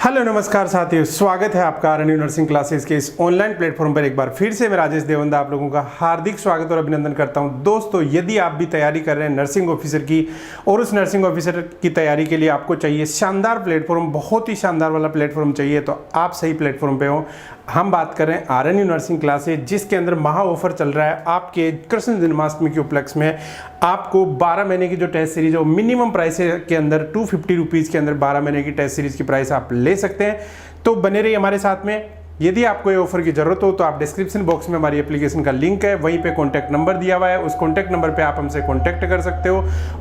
Hello नमस्कार साथियों, स्वागत है आपका आरएनयू नर्सिंग क्लासेस के इस ऑनलाइन प्लेटफॉर्म पर। एक बार फिर से मैं राजेश देवंदा आप लोगों का हार्दिक स्वागत और अभिनंदन करता हूं। दोस्तों, यदि आप भी तैयारी कर रहे हैं नर्सिंग ऑफिसर की और उस नर्सिंग ऑफिसर की तैयारी के लिए आपको चाहिए शानदार प्लेटफॉर्म, बहुत ही शानदार वाला प्लेटफॉर्म चाहिए, तो आप सही प्लेटफॉर्म पे हो। हम बात कर रहे हैं आरएनयू नर्सिंग क्लासेस, जिसके अंदर महा ऑफर चल रहा है। आपके कृष्ण जन्माष्टमी के उपलक्ष्य में आपको 12 महीने की जो टेस्ट सीरीज है वो मिनिमम प्राइस के अंदर 250 रुपीज़ के अंदर 12 महीने की टेस्ट सीरीज की प्राइस आप ले सकते हैं। तो बने रहिए हमारे साथ में। यदि आपको ये ऑफर की जरूरत हो तो आप डिस्क्रिप्शन बॉक्स में हमारी एप्लीकेशन का लिंक है, वहीं पे कॉन्टैक्ट नंबर दिया हुआ है, उस कॉन्टैक्ट नंबर पे आप हमसे कॉन्टैक्ट कर सकते हो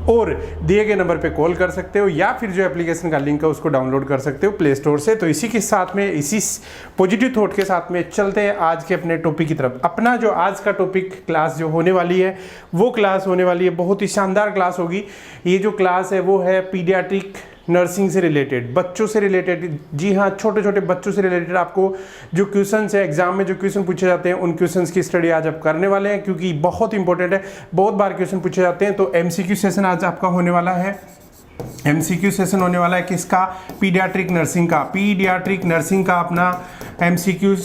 और दिए गए नंबर पे कॉल कर सकते हो, या फिर जो एप्लीकेशन का लिंक है उसको डाउनलोड कर सकते हो प्ले स्टोर से। तो इसी के साथ में, इसी पॉजिटिव थॉट के साथ में चलते हैं आज के अपने टॉपिक की तरफ। अपना जो आज का टॉपिक क्लास जो होने वाली है वो क्लास होने वाली है, बहुत ही शानदार क्लास होगी। ये जो क्लास है वो है पीडियाट्रिक नर्सिंग से रिलेटेड, बच्चों से रिलेटेड। जी हाँ, छोटे छोटे बच्चों से रिलेटेड आपको जो क्वेश्चंस है, एग्जाम में जो क्वेश्चन पूछे जाते हैं, उन क्वेश्चंस की स्टडी आज आप करने वाले हैं, क्योंकि बहुत इंपॉर्टेंट है। बहुत बार क्वेश्चन पूछे जाते हैं, तो एमसीक्यू सेशन आज आपका होने वाला है। एमसीक्यू सेशन होने वाला है किसका? पीडियाट्रिक नर्सिंग का। पीडियाट्रिक नर्सिंग का अपना एमसीक्यू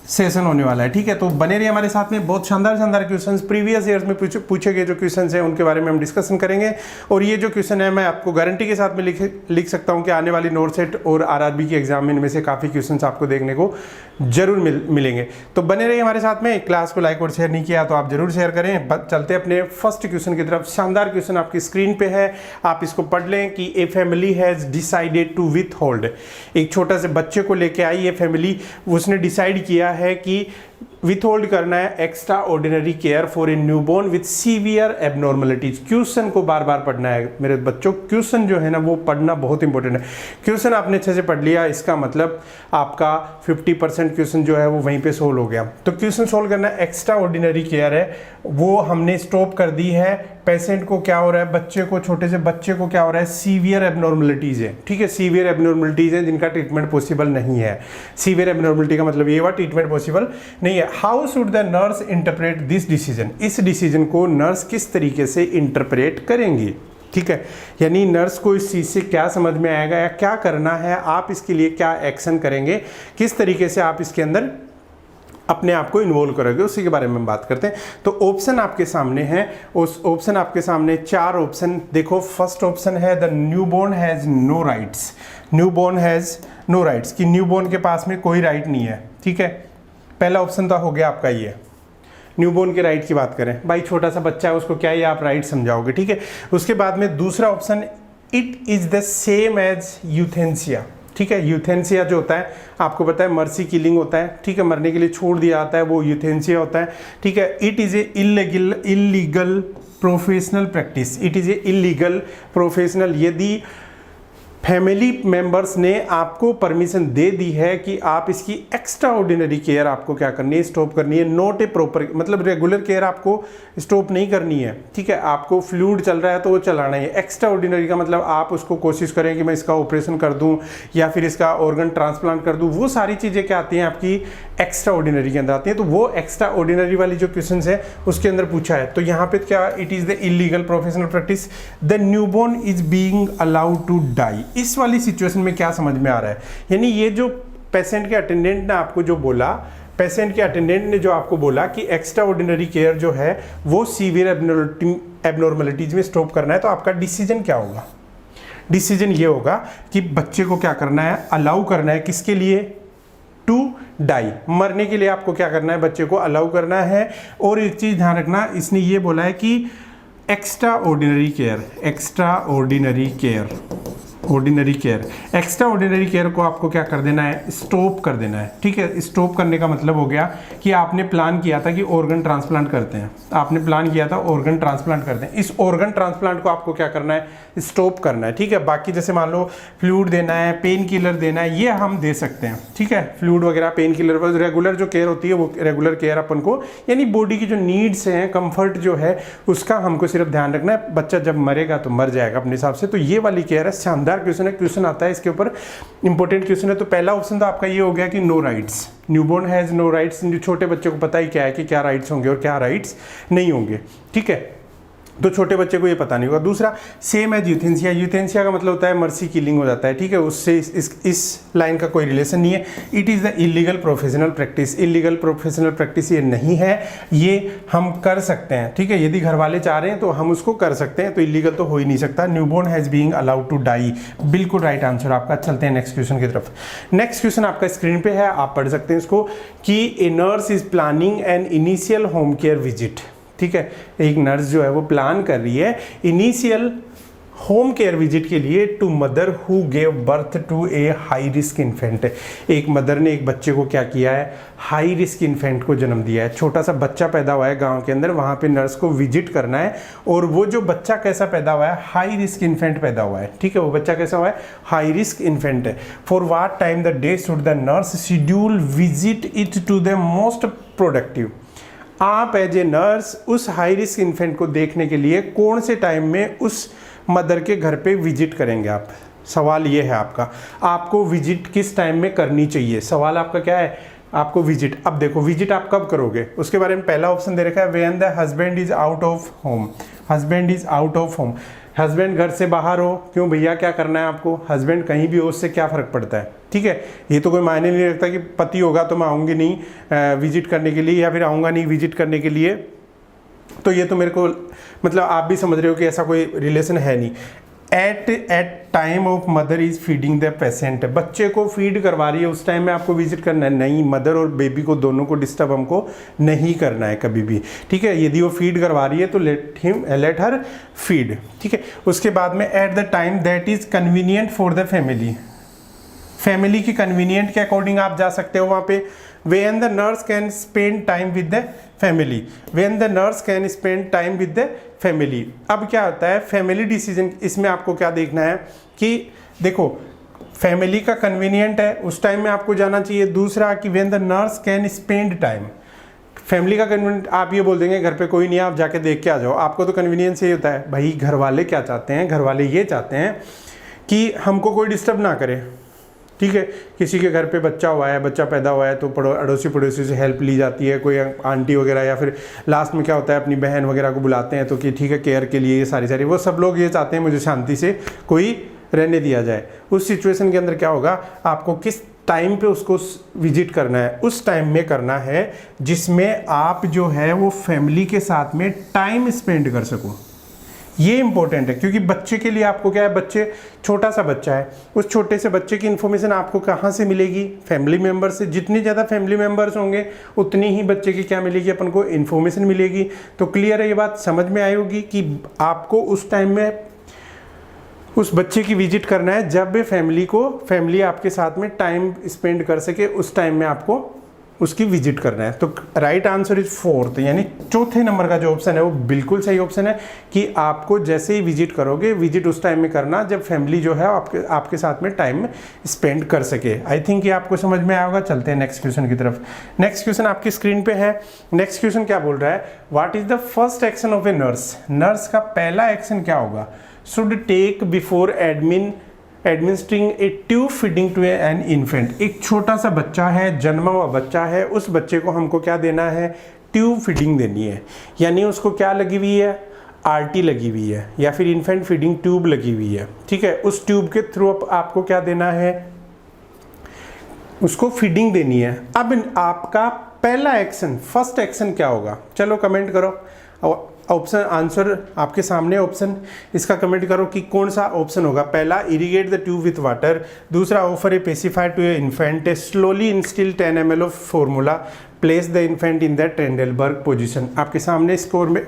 सेशन होने वाला है, ठीक है। तो बने रहिए हमारे साथ में। बहुत शानदार शानदार क्वेश्चंस प्रीवियस ईयर्स में पूछे गए जो क्वेश्चंस हैं उनके बारे में हम डिस्कशन करेंगे। और ये जो क्वेश्चन है मैं आपको गारंटी के साथ में लिख सकता हूं कि आने वाली नॉर्सेट और आरआरबी के एग्जाम में इनमें से काफ़ी क्वेश्चंस आपको देखने को जरूर मिलेंगे। तो बने रहिए हमारे साथ में। क्लास को लाइक और शेयर नहीं किया तो आप जरूर शेयर करें। चलते अपने फर्स्ट क्वेश्चन की तरफ। शानदार क्वेश्चन आपकी स्क्रीन पे है, आप इसको पढ़ लें कि a family has decided to withhold. एक छोटा से बच्चे को लेके आई ये फैमिली, उसने डिसाइड किया है कि विथहोल्ड करना है extra ordinary care for a newborn with severe abnormalities. Question को बार बार पढ़ना है मेरे बच्चों। क्वेश्चन जो है ना वो पढ़ना बहुत इंपॉर्टेंट है। क्वेश्चन आपने अच्छे से पढ़ लिया, इसका मतलब आपका 50% क्वेश्चन जो है वो वहीं पे सोल्व हो गया। तो क्वेश्चन सोल्व करना एक्स्ट्रा ऑर्डिनरी केयर है, वो हमने स्टॉप कर दी है। पेशेंट को क्या हो रहा है, बच्चे को, छोटे से बच्चे को क्या हो रहा है, सीवियर एबनॉर्मलिटीज है, ठीक है। सीवियर एबनॉर्मलिटीज है जिनका ट्रीटमेंट पॉसिबल नहीं है। सीवियर एबनॉर्मलिटी का मतलब ये हुआ ट्रीटमेंट पॉसिबल नहीं है। How should the nurse interpret this decision? इस डिसीजन को नर्स किस तरीके से इंटरप्रेट करेंगी, ठीक है। यानी नर्स को इस चीज़ से क्या समझ में आएगा या क्या करना है, आप इसके लिए क्या एक्शन करेंगे, किस तरीके से आप इसके अंदर अपने आप को इन्वॉल्व करोगे, उसी के बारे में हम बात करते हैं। तो ऑप्शन आपके सामने है, उस ऑप्शन आपके सामने 4 ऑप्शन देखो। फर्स्ट ऑप्शन है the newborn has no rights. Newborn has no rights, कि न्यूबॉर्न के पास में कोई राइट नहीं है, ठीक है। पहला ऑप्शन तो हो गया आपका ये। न्यूबॉर्न के राइट की बात करें, भाई छोटा सा बच्चा है उसको क्या ये आप राइट समझाओगे, ठीक है। उसके बाद में दूसरा option, it is the same as euthanasia, ठीक है। यूथेंसिया जो होता है आपको पता है मर्सी किलिंग होता है, ठीक है, मरने के लिए छोड़ दिया जाता है, वो यूथेंसिया होता है, ठीक है। It is a illegal professional practice. It is a illegal professional, यदि फैमिली मेंबर्स ने आपको परमिशन दे दी है कि आप इसकी एक्स्ट्रा ऑर्डिनरी केयर आपको क्या करनी है, स्टॉप करनी है। नॉट ए प्रॉपर, मतलब रेगुलर केयर आपको स्टॉप नहीं करनी है, ठीक है। आपको फ्लूइड चल रहा है तो वो चलाना है। एक्स्ट्रा ऑर्डिनरी का मतलब आप उसको कोशिश करें कि मैं इसका ऑपरेशन कर दूं या फिर इसका ऑर्गन ट्रांसप्लांट कर दूं। वो सारी चीज़ें क्या आती हैं आपकी एक्स्ट्रा ऑर्डिनरी के अंदर आती हैं। तो वो एक्स्ट्रा ऑर्डिनरी वाली जो क्वेश्चन है उसके अंदर पूछा है। तो यहाँ पे क्या, it is the illegal professional practice, the newborn is being allowed to die. इस वाली सिचुएशन में क्या समझ में आ रहा है, यानी ये जो पेशेंट के अटेंडेंट ने आपको जो बोला, पेशेंट के अटेंडेंट ने जो आपको बोला कि एक्स्ट्रा ऑर्डिनरी केयर जो है वो सीवियर एबनॉर्मलिटीज में स्टॉप करना है, तो आपका डिसीजन क्या होगा? डिसीजन ये होगा कि बच्चे को क्या करना है, अलाउ करना है, किसके लिए? टू डाई, मरने के लिए आपको क्या करना है, बच्चे को अलाउ करना है। और एक चीज़ ध्यान रखना, इसने ये बोला है कि extra ordinary care, extra ordinary care, ordinary care, extra ordinary care को आपको क्या कर देना है, स्टॉप कर देना है, ठीक है। स्टॉप करने का मतलब हो गया कि आपने प्लान किया था कि ऑर्गन ट्रांसप्लांट करते हैं, आपने प्लान किया था ऑर्गन ट्रांसप्लांट करते हैं, इस ऑर्गन ट्रांसप्लांट को आपको क्या करना है, स्टॉप करना है, ठीक है। बाकी जैसे मान लो फ्लूइड देना है, पेन किलर देना है, ये हम दे सकते हैं, ठीक है। फ्लूइड वगैरह, पेन किलर, रेगुलर जो केयर होती है वो रेगुलर केयर अपन को, यानी बॉडी की जो नीड्स हैं, कंफर्ट जो है उसका हमको सिर्फ ध्यान रखना है। बच्चा जब मरेगा तो मर जाएगा अपने हिसाब से। तो ये वाली केयर है। शानदार क्वेश्चन है, क्वेश्चन आता है इसके ऊपर, इंपॉर्टेंट क्वेश्चन है। तो पहला ऑप्शन तो आपका ये हो गया कि no rights, newborn has no rights. छोटे बच्चे को पता ही क्या है कि क्या राइट्स होंगे और क्या राइट्स नहीं होंगे, ठीक है। तो छोटे बच्चे को ये पता नहीं होगा। दूसरा सेम एज यूथेंसिया, यूथेंसिया का मतलब होता है मर्सी किलिंग हो जाता है, ठीक है, उससे इस लाइन का कोई रिलेशन नहीं है। It is the illegal professional practice, illegal professional practice ये नहीं है, ये हम कर सकते हैं, ठीक है, यदि घर वाले चाह रहे हैं तो हम उसको कर सकते हैं, तो इलीगल तो हो ही नहीं सकता। Newborn has being allowed to die, बिल्कुल राइट आंसर आपका। चलते हैं नेक्स्ट क्वेश्चन की तरफ। नेक्स्ट क्वेश्चन आपका स्क्रीन पे है, आप पढ़ सकते हैं इसको, कि ए nurse is planning an initial home care visit, ठीक है, एक नर्स जो है वो प्लान कर रही है इनिशियल होम केयर विजिट के लिए to mother who gave birth to a high risk infant. एक मदर ने एक बच्चे को क्या किया है, हाई रिस्क इन्फेंट को जन्म दिया है, छोटा सा बच्चा पैदा हुआ है गांव के अंदर, वहां पे नर्स को विजिट करना है, और वो जो बच्चा कैसा पैदा हुआ है, हाई रिस्क इन्फेंट पैदा हुआ है, ठीक है, वो बच्चा कैसा हुआ है, हाई रिस्क इन्फेंट है। For what time the day should the nurse schedule visit it to the most productive. आप एज ए नर्स उस हाई रिस्क इन्फेंट को देखने के लिए कौन से टाइम में उस मदर के घर पे विजिट करेंगे आप? सवाल ये है आपका, आपको विजिट किस टाइम में करनी चाहिए, सवाल आपका क्या है, आपको विजिट। अब देखो विजिट आप कब करोगे, उसके बारे में पहला ऑप्शन दे रखा है, when the husband is out of home, husband is out of home, husband घर से बाहर हो। क्यों भैया, क्या करना है आपको, हस्बैंड कहीं भी हो उससे क्या फ़र्क पड़ता है, ठीक है, ये तो कोई मायने नहीं रखता कि पति होगा तो मैं आऊँगी नहीं विजिट करने के लिए, या फिर आऊँगा नहीं विजिट करने के लिए, तो ये तो मेरे को मतलब आप भी समझ रहे हो कि ऐसा कोई रिलेशन है नहीं। At time of mother is feeding the patient, बच्चे को फीड करवा रही है उस टाइम में आपको विजिट करना है, नहीं, मदर और बेबी को दोनों को डिस्टर्ब हमको नहीं करना है कभी भी, ठीक है, यदि वो फीड करवा रही है तो लेट हर फीड, ठीक है। उसके बाद में at the time that is convenient for the family, family की कन्वीनियंट के अकॉर्डिंग आप जा सकते हो वहाँ पे। When the nurse can spend time with the family, when the nurse can spend time with the family। अब क्या होता है फैमिली डिसीजन, इसमें आपको क्या देखना है कि देखो फैमिली का कन्वीनियंट है उस टाइम में आपको जाना चाहिए। दूसरा कि when the nurse can spend time, family का कन्वीनियंट आप ये बोल देंगे घर पे कोई नहीं है आप जाके देख के आ जाओ, आपको तो कन्वीनियंस ये होता है भाई घर वाले क्या चाहते हैं, घर वाले ये चाहते हैं कि हमको कोई डिस्टर्ब ना करे, ठीक है, किसी के घर पे बच्चा हुआ है, बच्चा पैदा हुआ है तो अड़ोसी पड़ोसी से हेल्प ली जाती है, कोई आंटी वगैरह, या फिर लास्ट में क्या होता है अपनी बहन वगैरह को बुलाते हैं तो कि ठीक है केयर के लिए, ये सारी वो सब लोग ये चाहते हैं मुझे शांति से कोई रहने दिया जाए। उस सिचुएशन के अंदर क्या होगा, आपको किस टाइम पे उसको विजिट करना है, उस टाइम में करना है जिसमें आप जो है वो फैमिली के साथ में टाइम स्पेंड कर सको। ये इंपॉर्टेंट है क्योंकि बच्चे के लिए आपको क्या है, बच्चे छोटा सा बच्चा है, उस छोटे से बच्चे की इन्फॉर्मेशन आपको कहाँ से मिलेगी, फैमिली मेम्बर से। जितनी ज़्यादा फैमिली मेम्बर्स होंगे उतनी ही बच्चे की क्या मिलेगी, अपन को इन्फॉर्मेशन मिलेगी। तो क्लियर है, ये बात समझ में आई होगी कि आपको उस टाइम में उस बच्चे की विजिट करना है जब फैमिली आपके साथ में टाइम स्पेंड कर सके, उस टाइम में आपको उसकी विजिट करना है। तो राइट आंसर इज फोर्थ, यानी चौथे नंबर का जो ऑप्शन है वो बिल्कुल सही ऑप्शन है कि आपको जैसे ही विजिट करोगे, विजिट उस टाइम में करना जब फैमिली जो है आपके साथ में टाइम स्पेंड कर सके। आई थिंक ये आपको समझ में आया होगा। चलते हैं नेक्स्ट क्वेश्चन की तरफ। नेक्स्ट क्वेश्चन आपकी स्क्रीन पे है। नेक्स्ट क्वेश्चन क्या बोल रहा है, what is the first action of a nurse, nurse का पहला एक्शन क्या होगा, should take before administering a tube feeding to an infant. एक छोटा सा बच्चा है, जन्मा हुआ बच्चा है, उस बच्चे को हमको क्या देना है, ट्यूब फीडिंग देनी है, यानी उसको क्या लगी हुई है, आरटी लगी हुई है या फिर इन्फेंट फीडिंग ट्यूब लगी हुई है, ठीक है। उस ट्यूब के थ्रू आपको क्या देना है, उसको फीडिंग देनी है। अब आपका पहला एक्शन, फर्स्ट एक्शन क्या होगा, चलो कमेंट करो। ऑप्शन आंसर आपके सामने ऑप्शन, इसका कमेंट करो कि कौन सा ऑप्शन होगा। पहला, irrigate the tube with water. दूसरा, offer a pacifier to a infant. Slowly instill 10 ml of formula. Place the infant in the Trendelenburg position. आपके सामने स्कोर में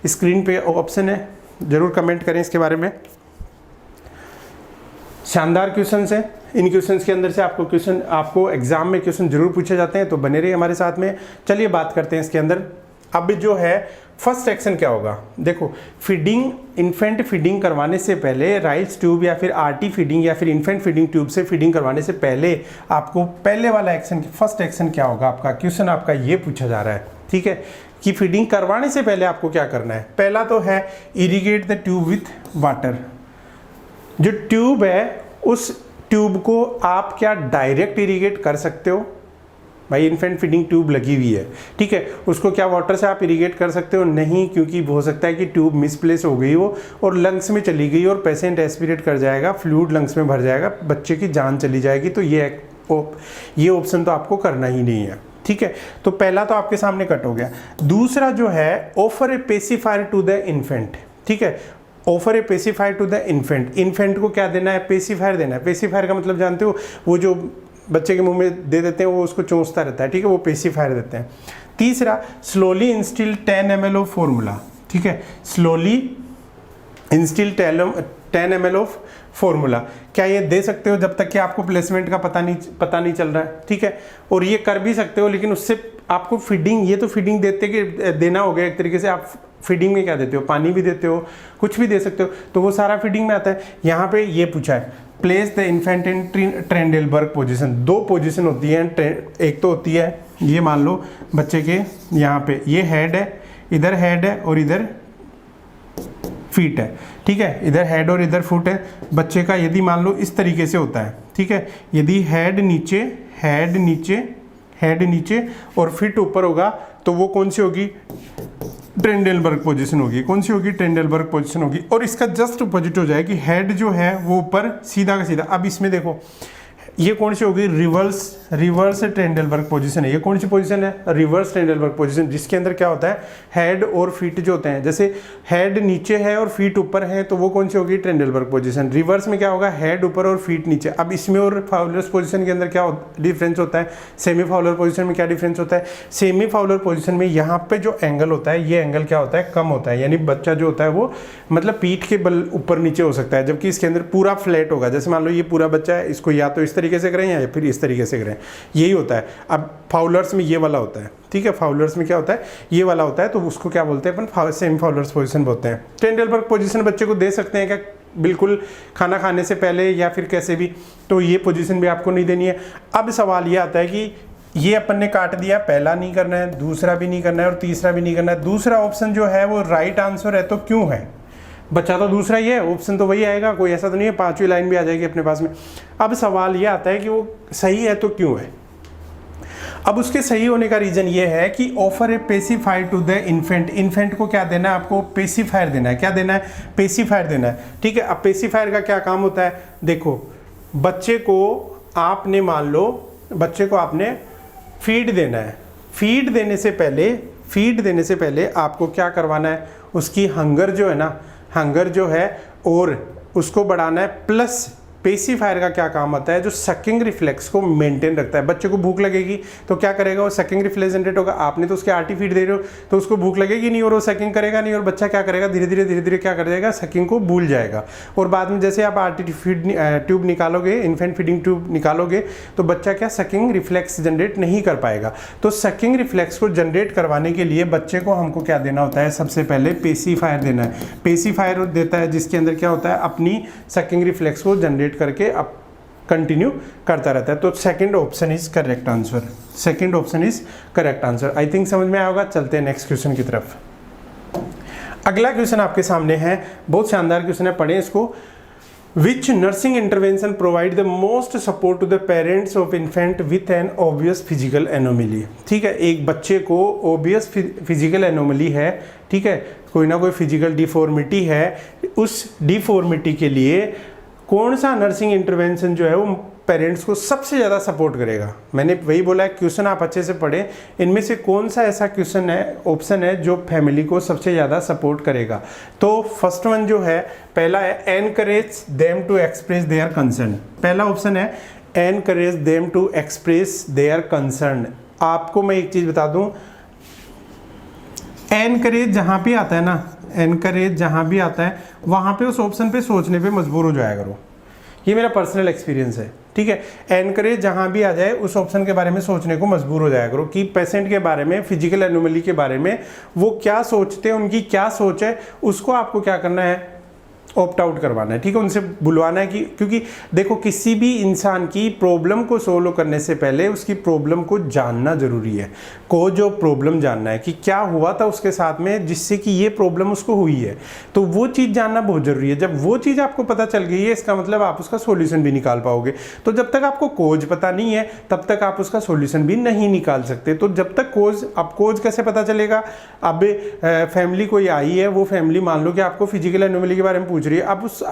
स्क्रीन पे ऑप्शन है, जरूर कमेंट करें इसके बारे में। शानदार क्वेश्चन है, इन क्वेश्चंस के अंदर से आपको एग्जाम में क्वेश्चन जरूर पूछे जाते हैं, तो बने रहिए हमारे साथ में। चलिए बात करते हैं इसके अंदर। अब जो है फर्स्ट एक्शन क्या होगा, देखो इन्फेंट फीडिंग करवाने से पहले, राइस ट्यूब या फिर आरटी फीडिंग या फिर इन्फेंट फीडिंग ट्यूब से फीडिंग करवाने से पहले आपको पहले वाला एक्शन, फर्स्ट एक्शन क्या होगा आपका, क्वेश्चन आपका ये पूछा जा रहा है, ठीक है, कि फीडिंग करवाने से पहले आपको क्या करना है। पहला तो है irrigate the tube with water. जो ट्यूब है उस ट्यूब को आप क्या डायरेक्ट इरिगेट कर सकते हो, भाई इन्फेंट फीडिंग ट्यूब लगी हुई है, ठीक है, उसको क्या वाटर से आप इरिगेट कर सकते हो? नहीं, क्योंकि हो सकता है कि ट्यूब मिसप्लेस हो गई हो और लंग्स में चली गई और पेशेंट एस्पिरेट कर जाएगा, फ्लूइड लंग्स में भर जाएगा, बच्चे की जान चली जाएगी। तो ये ऑप्शन तो आपको करना ही नहीं है, ठीक है। तो पहला तो आपके सामने कट हो गया। दूसरा जो है, offer a pacifier to the infant, ठीक है, offer a pacifier to the infant. Infant को क्या देना है? पेसिफायर देना है। पेसिफायर का मतलब जानते हो, वो जो बच्चे के मुंह में दे देते हैं, वो उसको चोंचता रहता है, ठीक है, वो पेसिफायर देते हैं। तीसरा, slowly instill 10 ml of formula, ठीक है, slowly instill 10 ml of formula. क्या ये दे सकते हो जब तक कि आपको प्लेसमेंट का पता नहीं चल रहा है, ठीक है, और ये कर भी सकते हो, लेकिन उससे आपको फीडिंग, ये तो फीडिंग देना हो गया एक तरीके से। आप फीडिंग में क्या देते हो? पानी भी देते हो, कुछ भी दे सकते हो, तो वो सारा फीडिंग में आता है। यहाँ पे ये पूछा है, place the infant in Trendelenburg position. 2 position होती है, एक तो होती है, ये मान लो बच्चे के यहाँ पे ये हेड है, इधर हेड है और इधर फीट है, ठीक है, इधर हेड और इधर फुट है। बच्चे का यदि मान लो इस तरीके से होता है, ठीक है, यदि हेड नीचे और फिट ऊपर होगा, तो वो कौन सी होगी? ट्रेंडलबर्ग पोजीशन होगी। कौन सी होगी? ट्रेंडलबर्ग पोजीशन होगी। और इसका जस्ट अपोजिट हो जाए कि हेड जो है वो ऊपर सीधा का सीधा। अब इसमें देखो, ये कौन सी होगी? रिवर्स ट्रेंडलबर्ग पोजीशन है। ये कौन सी पोजीशन है? रिवर्स ट्रेंडलबर्ग पोजीशन, जिसके अंदर क्या होता है, हेड और फीट जो होते हैं, जैसे हेड नीचे है और फीट ऊपर है, तो वो कौन सी होगी? ट्रेंडलबर्ग पोजीशन। रिवर्स में क्या होगा? हेड ऊपर और फीट नीचे। अब इसमें और फाउलर पोजीशन के अंदर क्या डिफरेंस होता है? सेमी फाउलर पोजीशन में क्या डिफरेंस होता है? सेमी फाउलर पोजीशन में यहाँ पे जो एंगल होता है, ये एंगल क्या होता है? कम होता है, यानी बच्चा जो होता है वो मतलब पीठ के बल ऊपर नीचे हो सकता है, जबकि इसके अंदर पूरा फ्लैट होगा। जैसे मान लो ये पूरा बच्चा है, इसको या तो इस तरीके से करें या फिर इस तरीके से करें, यही होता है। अब फाउलर्स में ये वाला होता है, ठीक है, फाउलर्स में क्या होता है? ये वाला होता है, तो उसको क्या बोलते हैं अपन? सेमी फाउलर्स पोजीशन बोलते हैं। ट्रेंडलबर्ग पोजीशन बच्चे को दे सकते हैं क्या? बिल्कुल, खाना खाने से पहले या फिर कैसे भी, तो ये पोजीशन भी आपको नहीं देनी है। अब सवाल ये आता है कि ये अपन ने काट दिया, पहला नहीं करना है, दूसरा भी नहीं करना है और तीसरा भी नहीं करना है। दूसरा ऑप्शन जो है वो राइट आंसर है, तो क्यों है? बच्चा तो दूसरा ही है, ऑप्शन तो वही आएगा, कोई ऐसा तो नहीं है 5वीं लाइन भी आ जाएगी अपने पास में। अब सवाल ये आता है कि वो सही है तो क्यों है? अब उसके सही होने का रीजन ये है कि offer a pacifier to the infant. Infant को क्या देना है? आपको पेसिफायर देना है। क्या देना है? पेसिफायर देना है, ठीक है। अब पेसिफायर का क्या काम होता है? देखो, बच्चे को आपने मान लो, बच्चे को आपने फीड देना है। फीड देने से पहले आपको क्या करवाना है? उसकी हंगर जो है ना, हंगर जो है, और उसको बढ़ाना है। प्लस पेसिफायर का क्या काम आता है? जो सकिंग रिफ्लेक्स को मेंटेन रखता है। बच्चे को भूख लगेगी तो क्या करेगा? वो सकिंग रिफ्लेक्स जनरेट होगा। आपने तो उसके आर्टी फीड दे रहे हो, तो उसको भूख लगेगी नहीं और वो सकिंग करेगा नहीं, और बच्चा क्या करेगा? धीरे धीरे क्या कर जाएगा? सकिंग को भूल जाएगा। और बाद में जैसे आप आर्टी फीड ट्यूब निकालोगे, इन्फेंट फीडिंग ट्यूब निकालोगे, तो बच्चा क्या सकिंग रिफ्लेक्स जनरेट नहीं कर पाएगा। तो सकिंग रिफ्लेक्स को जनरेट करवाने के लिए बच्चे को हमको क्या देना होता है? सबसे पहले पेसिफायर देना है। पेसिफायर देता है जिसके अंदर क्या होता है? अपनी सकिंग रिफ्लेक्स को जनरेट करके अब कंटिन्यू करता रहता है। तो second option is correct answer. Second option is correct answer. I think समझ में आया होगा। चलते हैं नेक्स्ट क्वेश्चन की तरफ। अगला क्वेश्चन आपके सामने है, बहुत शानदार क्वेश्चन है, पढ़ें इसको। Which nursing intervention provide the most support to the parents of infant with an obvious physical anomaly? ठीक है, एक बच्चे को obvious physical anomaly है, ठीक है, कोई ना कोई फिजिकल डिफॉर्मिटी है, उस डिफॉर्मिटी के लिए कौन सा नर्सिंग इंटरवेंशन जो है वो पेरेंट्स को सबसे ज़्यादा सपोर्ट करेगा? मैंने वही बोला है, क्वेश्चन आप अच्छे से पढ़ें। इनमें से कौन सा ऐसा क्वेश्चन है, ऑप्शन है, जो फैमिली को सबसे ज़्यादा सपोर्ट करेगा? तो फर्स्ट वन जो है, पहला है encourage them to express their concern. पहला ऑप्शन है encourage them to express their concern. आपको मैं एक चीज़ बता दूं, एनकरेज जहाँ भी आता है ना, एनकरेज जहाँ भी आता है, वहाँ पे उस ऑप्शन पे सोचने पे मजबूर हो जाया करो। ये मेरा पर्सनल एक्सपीरियंस है, ठीक है। एनकरेज जहाँ भी आ जाए, उस ऑप्शन के बारे में सोचने को मजबूर हो जाया करो कि पेशेंट के बारे में, फिजिकल एनोमली के बारे में वो क्या सोचते हैं, उनकी क्या सोच है, उसको आपको क्या करना है? ऑप्ट आउट करवाना है, ठीक है, उनसे बुलवाना है कि क्योंकि देखो किसी भी इंसान की प्रॉब्लम को सोल्व करने से पहले उसकी प्रॉब्लम को जानना जरूरी है, को जो प्रॉब्लम जानना है कि क्या हुआ था उसके साथ में जिससे कि ये प्रॉब्लम उसको हुई है, तो वो चीज़ जानना बहुत जरूरी है। जब वो चीज़ आपको पता चल गई है इसका मतलब आप उसका सॉल्यूशन भी निकाल पाओगे। तो जब तक आपको कोज पता नहीं है तब तक आप उसका सॉल्यूशन भी नहीं निकाल सकते। तो जब तक कोज, अब कोज कैसे पता चलेगा, अब फैमिली कोई आई है, वो फैमिली मान लो कि आपको फिजिकल एनोमली के बारे में पूछ रही है, अब उस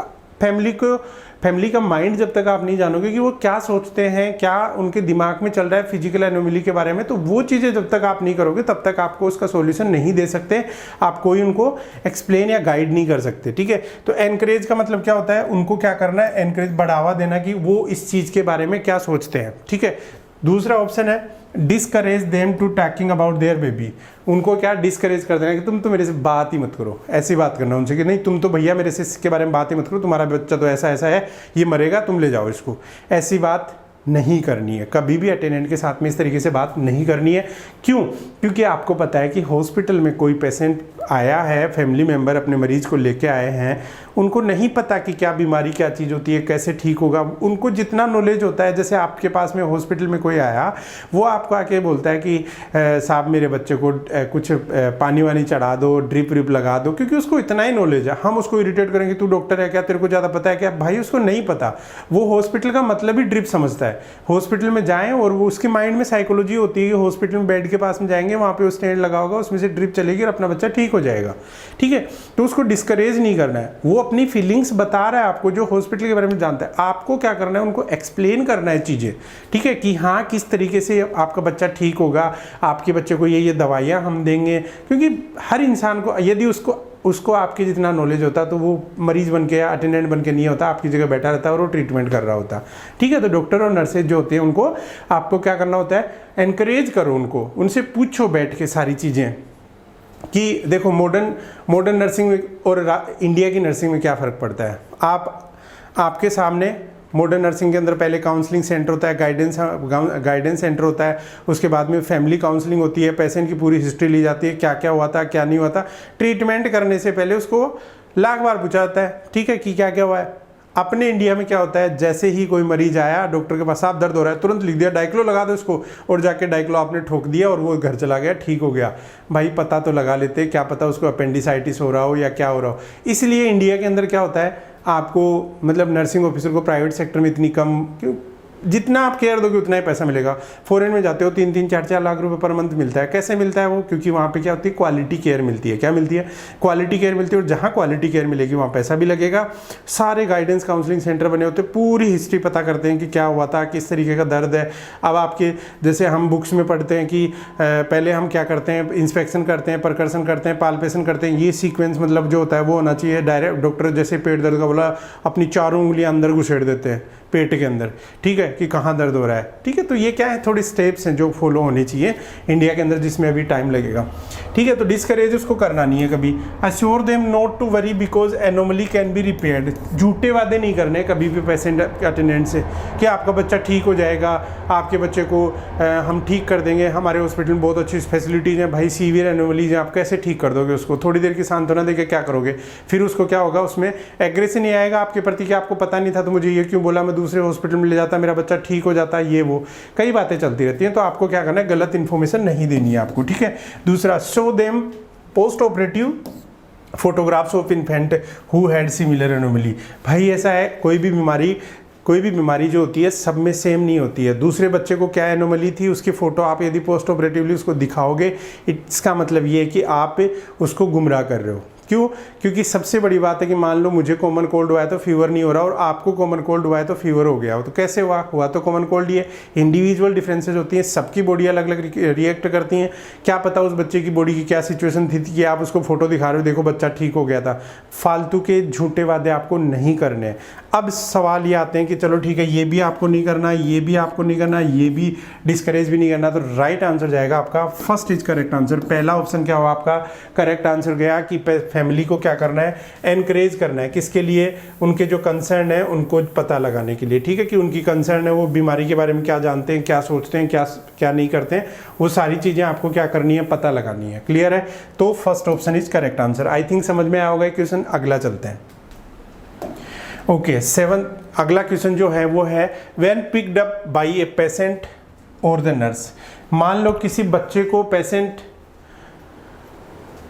फैमिली का माइंड जब तक आप नहीं जानोगे कि वो क्या सोचते हैं, क्या उनके दिमाग में चल रहा है फिजिकल एनोमली के बारे में, तो वो चीज़ें जब तक आप नहीं करोगे तब तक आपको उसका सॉल्यूशन नहीं दे सकते, आप कोई उनको एक्सप्लेन या गाइड नहीं कर सकते, ठीक है। तो एनकरेज का मतलब क्या होता है, उनको क्या करना है, एनकरेज, बढ़ावा देना कि वो इस चीज़ के बारे में क्या सोचते हैं, ठीक है। दूसरा ऑप्शन है discourage them to talking about their baby, उनको क्या डिस्करेज कर देना कि तुम तो मेरे से बात ही मत करो, ऐसी बात करना उनसे कि नहीं तुम तो भैया मेरे से इसके बारे में बात ही मत करो, तुम्हारा बच्चा तो ऐसा ऐसा है, ये मरेगा, तुम ले जाओ इसको, ऐसी बात नहीं करनी है। कभी भी अटेंडेंट के साथ में इस तरीके से बात नहीं करनी है। क्यों? क्योंकि आपको पता है कि हॉस्पिटल में कोई पेशेंट आया है, फैमिली मेम्बर अपने मरीज को लेके आए हैं, उनको नहीं पता कि क्या बीमारी, क्या चीज़ होती है, कैसे ठीक होगा। उनको जितना नॉलेज होता है, जैसे आपके पास में हॉस्पिटल में कोई आया, वो आपको आके बोलता है कि साहब मेरे बच्चे को कुछ पानी वानी चढ़ा दो, ड्रिप व्रिप लगा दो, क्योंकि उसको इतना ही नॉलेज है। हम उसको इरिटेट करेंगे तू डॉक्टर है क्या, तेरे को ज़्यादा पता है क्या, भाई उसको नहीं पता। वो हॉस्पिटल का मतलब ही ड्रिप समझता है। हॉस्पिटल में जाएं और वो उसके माइंड में साइकोलॉजी होती है कि हॉस्पिटल में बेड के पास में जाएंगे, वहाँ पे वो स्टैंड लगा होगा, उसमें से ड्रिप चलेगी और अपना बच्चा ठीक हो जाएगा, ठीक है। तो उसको डिस्करेज नहीं करना है, वो अपनी फीलिंग्स बता रहा है आपको, जो हॉस्पिटल के बारे में जानता है। आपको क्या करना है, उनको एक्सप्लेन करना है चीज़ें, ठीक है, कि हाँ किस तरीके से आपका बच्चा ठीक होगा, आपके बच्चे को ये दवाइयाँ हम देंगे। क्योंकि हर इंसान को यदि उसको आपके जितना नॉलेज होता तो वो मरीज बन के या अटेंडेंट बन के नहीं होता, आपकी जगह बैठा रहता और वो ट्रीटमेंट कर रहा होता, ठीक है। तो डॉक्टर और नर्सेज जो होते हैं उनको आपको क्या करना होता है, एनकरेज करो उनको, उनसे पूछो बैठ के सारी चीज़ें कि देखो मॉडर्न नर्सिंग में और इंडिया की नर्सिंग में क्या फ़र्क पड़ता है। आपके सामने मॉडर्न नर्सिंग के अंदर पहले काउंसलिंग सेंटर होता है, गाइडेंस सेंटर होता है, उसके बाद में फैमिली काउंसलिंग होती है, पेशेंट की पूरी हिस्ट्री ली जाती है, क्या क्या हुआ था क्या नहीं हुआ था। ट्रीटमेंट करने से पहले उसको लाख बार पूछा जाता है, ठीक है, कि क्या क्या हुआ है। अपने इंडिया में क्या होता है, जैसे ही कोई मरीज आया डॉक्टर के पास, साहब दर्द हो रहा है, तुरंत लिख दिया डाइक्लो लगा दो इसको, और जाके डाइक्लो आपने ठोक दिया और वो घर चला गया, ठीक हो गया। भाई पता तो लगा लेते, क्या पता उसको अपेंडिसाइटिस हो रहा हो या क्या हो रहा हो। इसलिए इंडिया के अंदर क्या होता है, आपको मतलब नर्सिंग ऑफिसर को प्राइवेट सेक्टर में इतनी कम, क्यों, जितना आप केयर दोगे उतना ही पैसा मिलेगा। फॉरेन में जाते हो 3-3, 4-4 लाख रुपए पर मंथ मिलता है। कैसे मिलता है वो? क्योंकि वहाँ पे क्या होती है, क्वालिटी केयर मिलती है। क्या मिलती है? क्वालिटी केयर मिलती है। और जहाँ क्वालिटी केयर मिलेगी वहाँ पैसा भी लगेगा। सारे गाइडेंस काउंसलिंग सेंटर बने होते हैं, पूरी हिस्ट्री पता करते हैं कि क्या हुआ था, किस तरीके का दर्द है। अब आपके जैसे हम बुक्स में पढ़ते हैं कि पहले हम क्या करते हैं, इंस्पेक्शन करते हैं, परकर्सन करते हैं, पाल्पेशन करते हैं। ये सीक्वेंस मतलब जो होता है वो होना चाहिए। डायरेक्ट डॉक्टर जैसे पेट दर्द का बोला, अपनी चारों उंगलियां अंदर घुसेड़ देते हैं पेट के अंदर, ठीक है, कि कहाँ दर्द हो रहा है, ठीक है। तो ये क्या है, थोड़ी स्टेप्स हैं जो फॉलो होनी चाहिए इंडिया के अंदर, जिसमें अभी टाइम लगेगा, ठीक है। तो डिस्करेज उसको करना नहीं है कभी। Assure them not to worry because anomaly can be repaired. झूठे वादे नहीं करने कभी भी पेशेंट अटेंडेंट से कि आपका बच्चा ठीक हो जाएगा, आपके बच्चे को हम ठीक कर देंगे, हमारे हॉस्पिटल में बहुत अच्छी फैसिलिटीज़ हैं। भाई सीवियर एनोमलीज हैं, आप कैसे ठीक कर दोगे उसको? थोड़ी देर की सांत्वना देके क्या करोगे? फिर उसको क्या होगा, उसमें एग्रेशन नहीं आएगा आपके प्रति कि आपको पता नहीं था तो मुझे ये क्यों बोला, मैं दूसरे हॉस्पिटल में ले जाता, मेरा बच्चा ठीक हो जाता, ये वो कई बातें चलती रहती हैं। तो आपको क्या करना है, गलत इन्फॉर्मेशन नहीं देनी है आपको, ठीक है। दूसरा, show them post operative photographs of infant who had similar anomaly. भाई ऐसा है, कोई भी बीमारी जो होती है सब में सेम नहीं होती है। दूसरे बच्चे को क्या एनोमली थी, उसकी फ़ोटो आप यदि पोस्ट ऑपरेटिवली उसको दिखाओगे, इसका मतलब ये है कि आप उसको गुमराह कर रहे हो। क्यों? क्योंकि सबसे बड़ी बात है कि मान लो मुझे कॉमन कोल्ड हुआ है तो फीवर नहीं हो रहा, और आपको कॉमन कोल्ड हुआ है तो फीवर हो गया हो। तो कैसे हुआ तो कॉमन कोल्ड ही है। इंडिविजुअल डिफरेंसेस होती हैं, सबकी बॉडी अलग अलग रिएक्ट करती हैं। क्या पता उस बच्चे की बॉडी की क्या सिचुएशन थी कि आप उसको फोटो दिखा रहे हो, देखो बच्चा ठीक हो गया था। फालतू के झूठे वादे आपको नहीं करने। अब सवाल ये आते हैं कि चलो ठीक है, ये भी आपको नहीं करना, ये भी आपको नहीं करना, ये भी डिस्करेज भी नहीं करना। तो राइट आंसर जाएगा आपका फर्स्ट इज करेक्ट आंसर। पहला ऑप्शन क्या हुआ आपका करेक्ट आंसर गया कि फैमिली को क्या करना है, एनकरेज करना है। किसके लिए? उनके जो कंसर्न है उनको पता लगाने के लिए, ठीक है, कि उनकी कंसर्न है, वो बीमारी के बारे में क्या जानते हैं, क्या सोचते हैं, क्या नहीं करते हैं, वो सारी चीज़ें आपको क्या करनी है, पता लगानी है। क्लियर है? तो first option is correct answer. I think समझ में आया होगा क्वेश्चन। अगला चलते हैं। ओके 7 अगला क्वेश्चन जो है वो है when picked up by a patient और द नर्स। मान लो किसी बच्चे को पेशेंट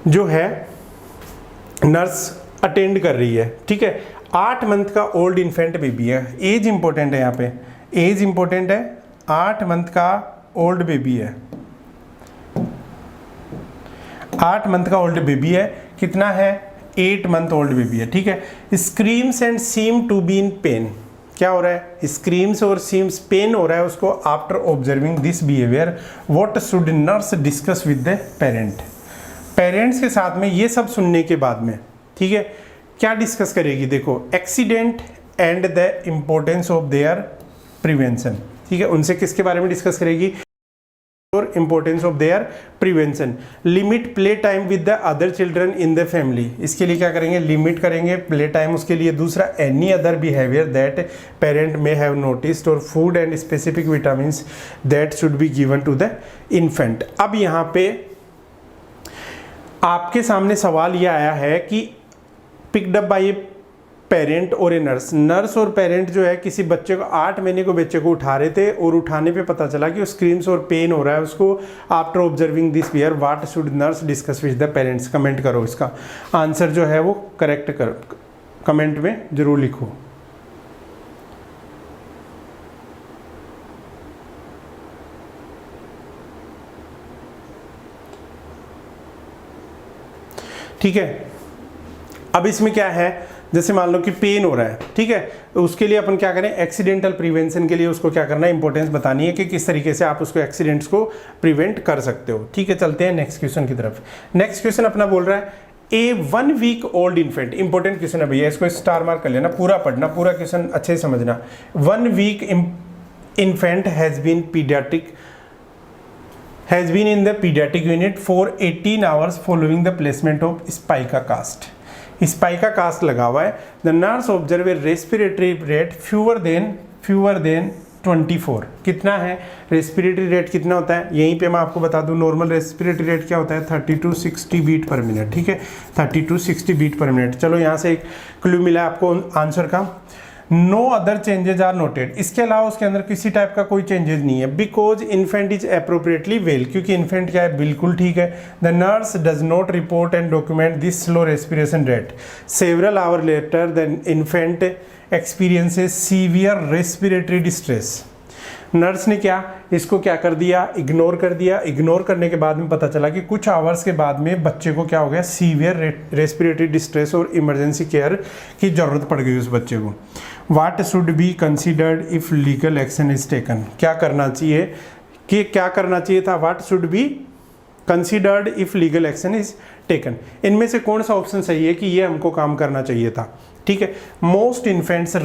जो है नर्स अटेंड कर रही है, ठीक है। 8 मंथ का ओल्ड इन्फेंट बेबी है, एज इंपॉर्टेंट है, यहाँ पे एज इंपॉर्टेंट है, 8 मंथ का ओल्ड बेबी है, 8 मंथ का ओल्ड बेबी है, कितना है 8 मंथ ओल्ड बेबी है, ठीक है। Screams and seem to be in pain, क्या हो रहा है, स्क्रीम्स और सीम्स पेन हो रहा है उसको। After observing this behaviour what should nurse discuss with the parent. Parents के साथ में ये सब सुनने के बाद में, ठीक है, क्या डिस्कस करेगी, देखो accident and the importance of their prevention, ठीक है। उनसे किसके बारे में डिस्कस करेगी, और importance of their prevention. Limit play time with the other children in the family, इसके लिए क्या करेंगे, लिमिट करेंगे प्ले टाइम उसके लिए। दूसरा any other behaviour that parent may have noticed or food and specific vitamins that should be given to the infant. अब यहाँ पे आपके सामने सवाल ये आया है कि पिक्ड अप बाय पेरेंट और ए नर्स। नर्स और पेरेंट जो है किसी बच्चे को 8 महीने को बच्चे को उठा रहे थे और उठाने पे पता चला कि वो स्क्रीम्स और पेन हो रहा है उसको। After observing this behaviour what should nurse discuss with the parents. Comment करो, इसका आंसर जो है वो करेक्ट करो, कमेंट में जरूर लिखो। ठीक है, अब इसमें क्या है, जैसे मान लो कि पेन हो रहा है, ठीक है, तो उसके लिए अपन क्या करें, एक्सीडेंटल प्रिवेंशन के लिए उसको क्या करना है, इंपॉर्टेंस बतानी है कि किस तरीके से आप उसको एक्सीडेंट्स को प्रिवेंट कर सकते हो। ठीक है, चलते हैं नेक्स्ट क्वेश्चन की तरफ। नेक्स्ट क्वेश्चन अपना बोल रहा है a 1 week old infant. Important question है भैया, इसको स्टार मार्क कर लेना, पूरा पढ़ना, पूरा क्वेश्चन अच्छे से समझना। 1 week infant has been in the pediatric unit for 18 hours following the placement of spica cast. Spica cast लगा हुआ है। The nurse observe a respiratory rate fewer than 24। कितना है रेस्पिरेटरी रेट, कितना होता है, यहीं पे मैं आपको बता दूं नॉर्मल रेस्पिरेटरी रेट क्या होता है, 30 to 60 बीट पर मिनट। ठीक है, 30 to 60 बीट पर मिनट। चलो यहाँ से एक क्लू मिला है आपको आंसर का। No other changes are noted, इसके अलावा उसके अंदर किसी टाइप का कोई चेंजेस नहीं है। Because infant is appropriately well, क्योंकि इन्फेंट क्या है, बिल्कुल ठीक है। The nurse does not report and document this slow respiration rate. Several hour later the infant experiences severe respiratory distress. Nurse ने क्या इसको क्या कर दिया, इग्नोर कर दिया। इग्नोर करने के बाद में पता चला कि कुछ आवर्स के बाद में बच्चे को क्या हो गया, सीवियर रेस्पिरेटरी डिस्ट्रेस और इमरजेंसी केयर की जरूरत पड़ गई उस बच्चे को। What should be considered if legal action is taken, क्या करना चाहिए कि क्या करना चाहिए था, what should be considered if legal action is taken. इनमें से कौन सा ऑप्शन सही है कि ये हमको काम करना चाहिए था। ठीक है, most infants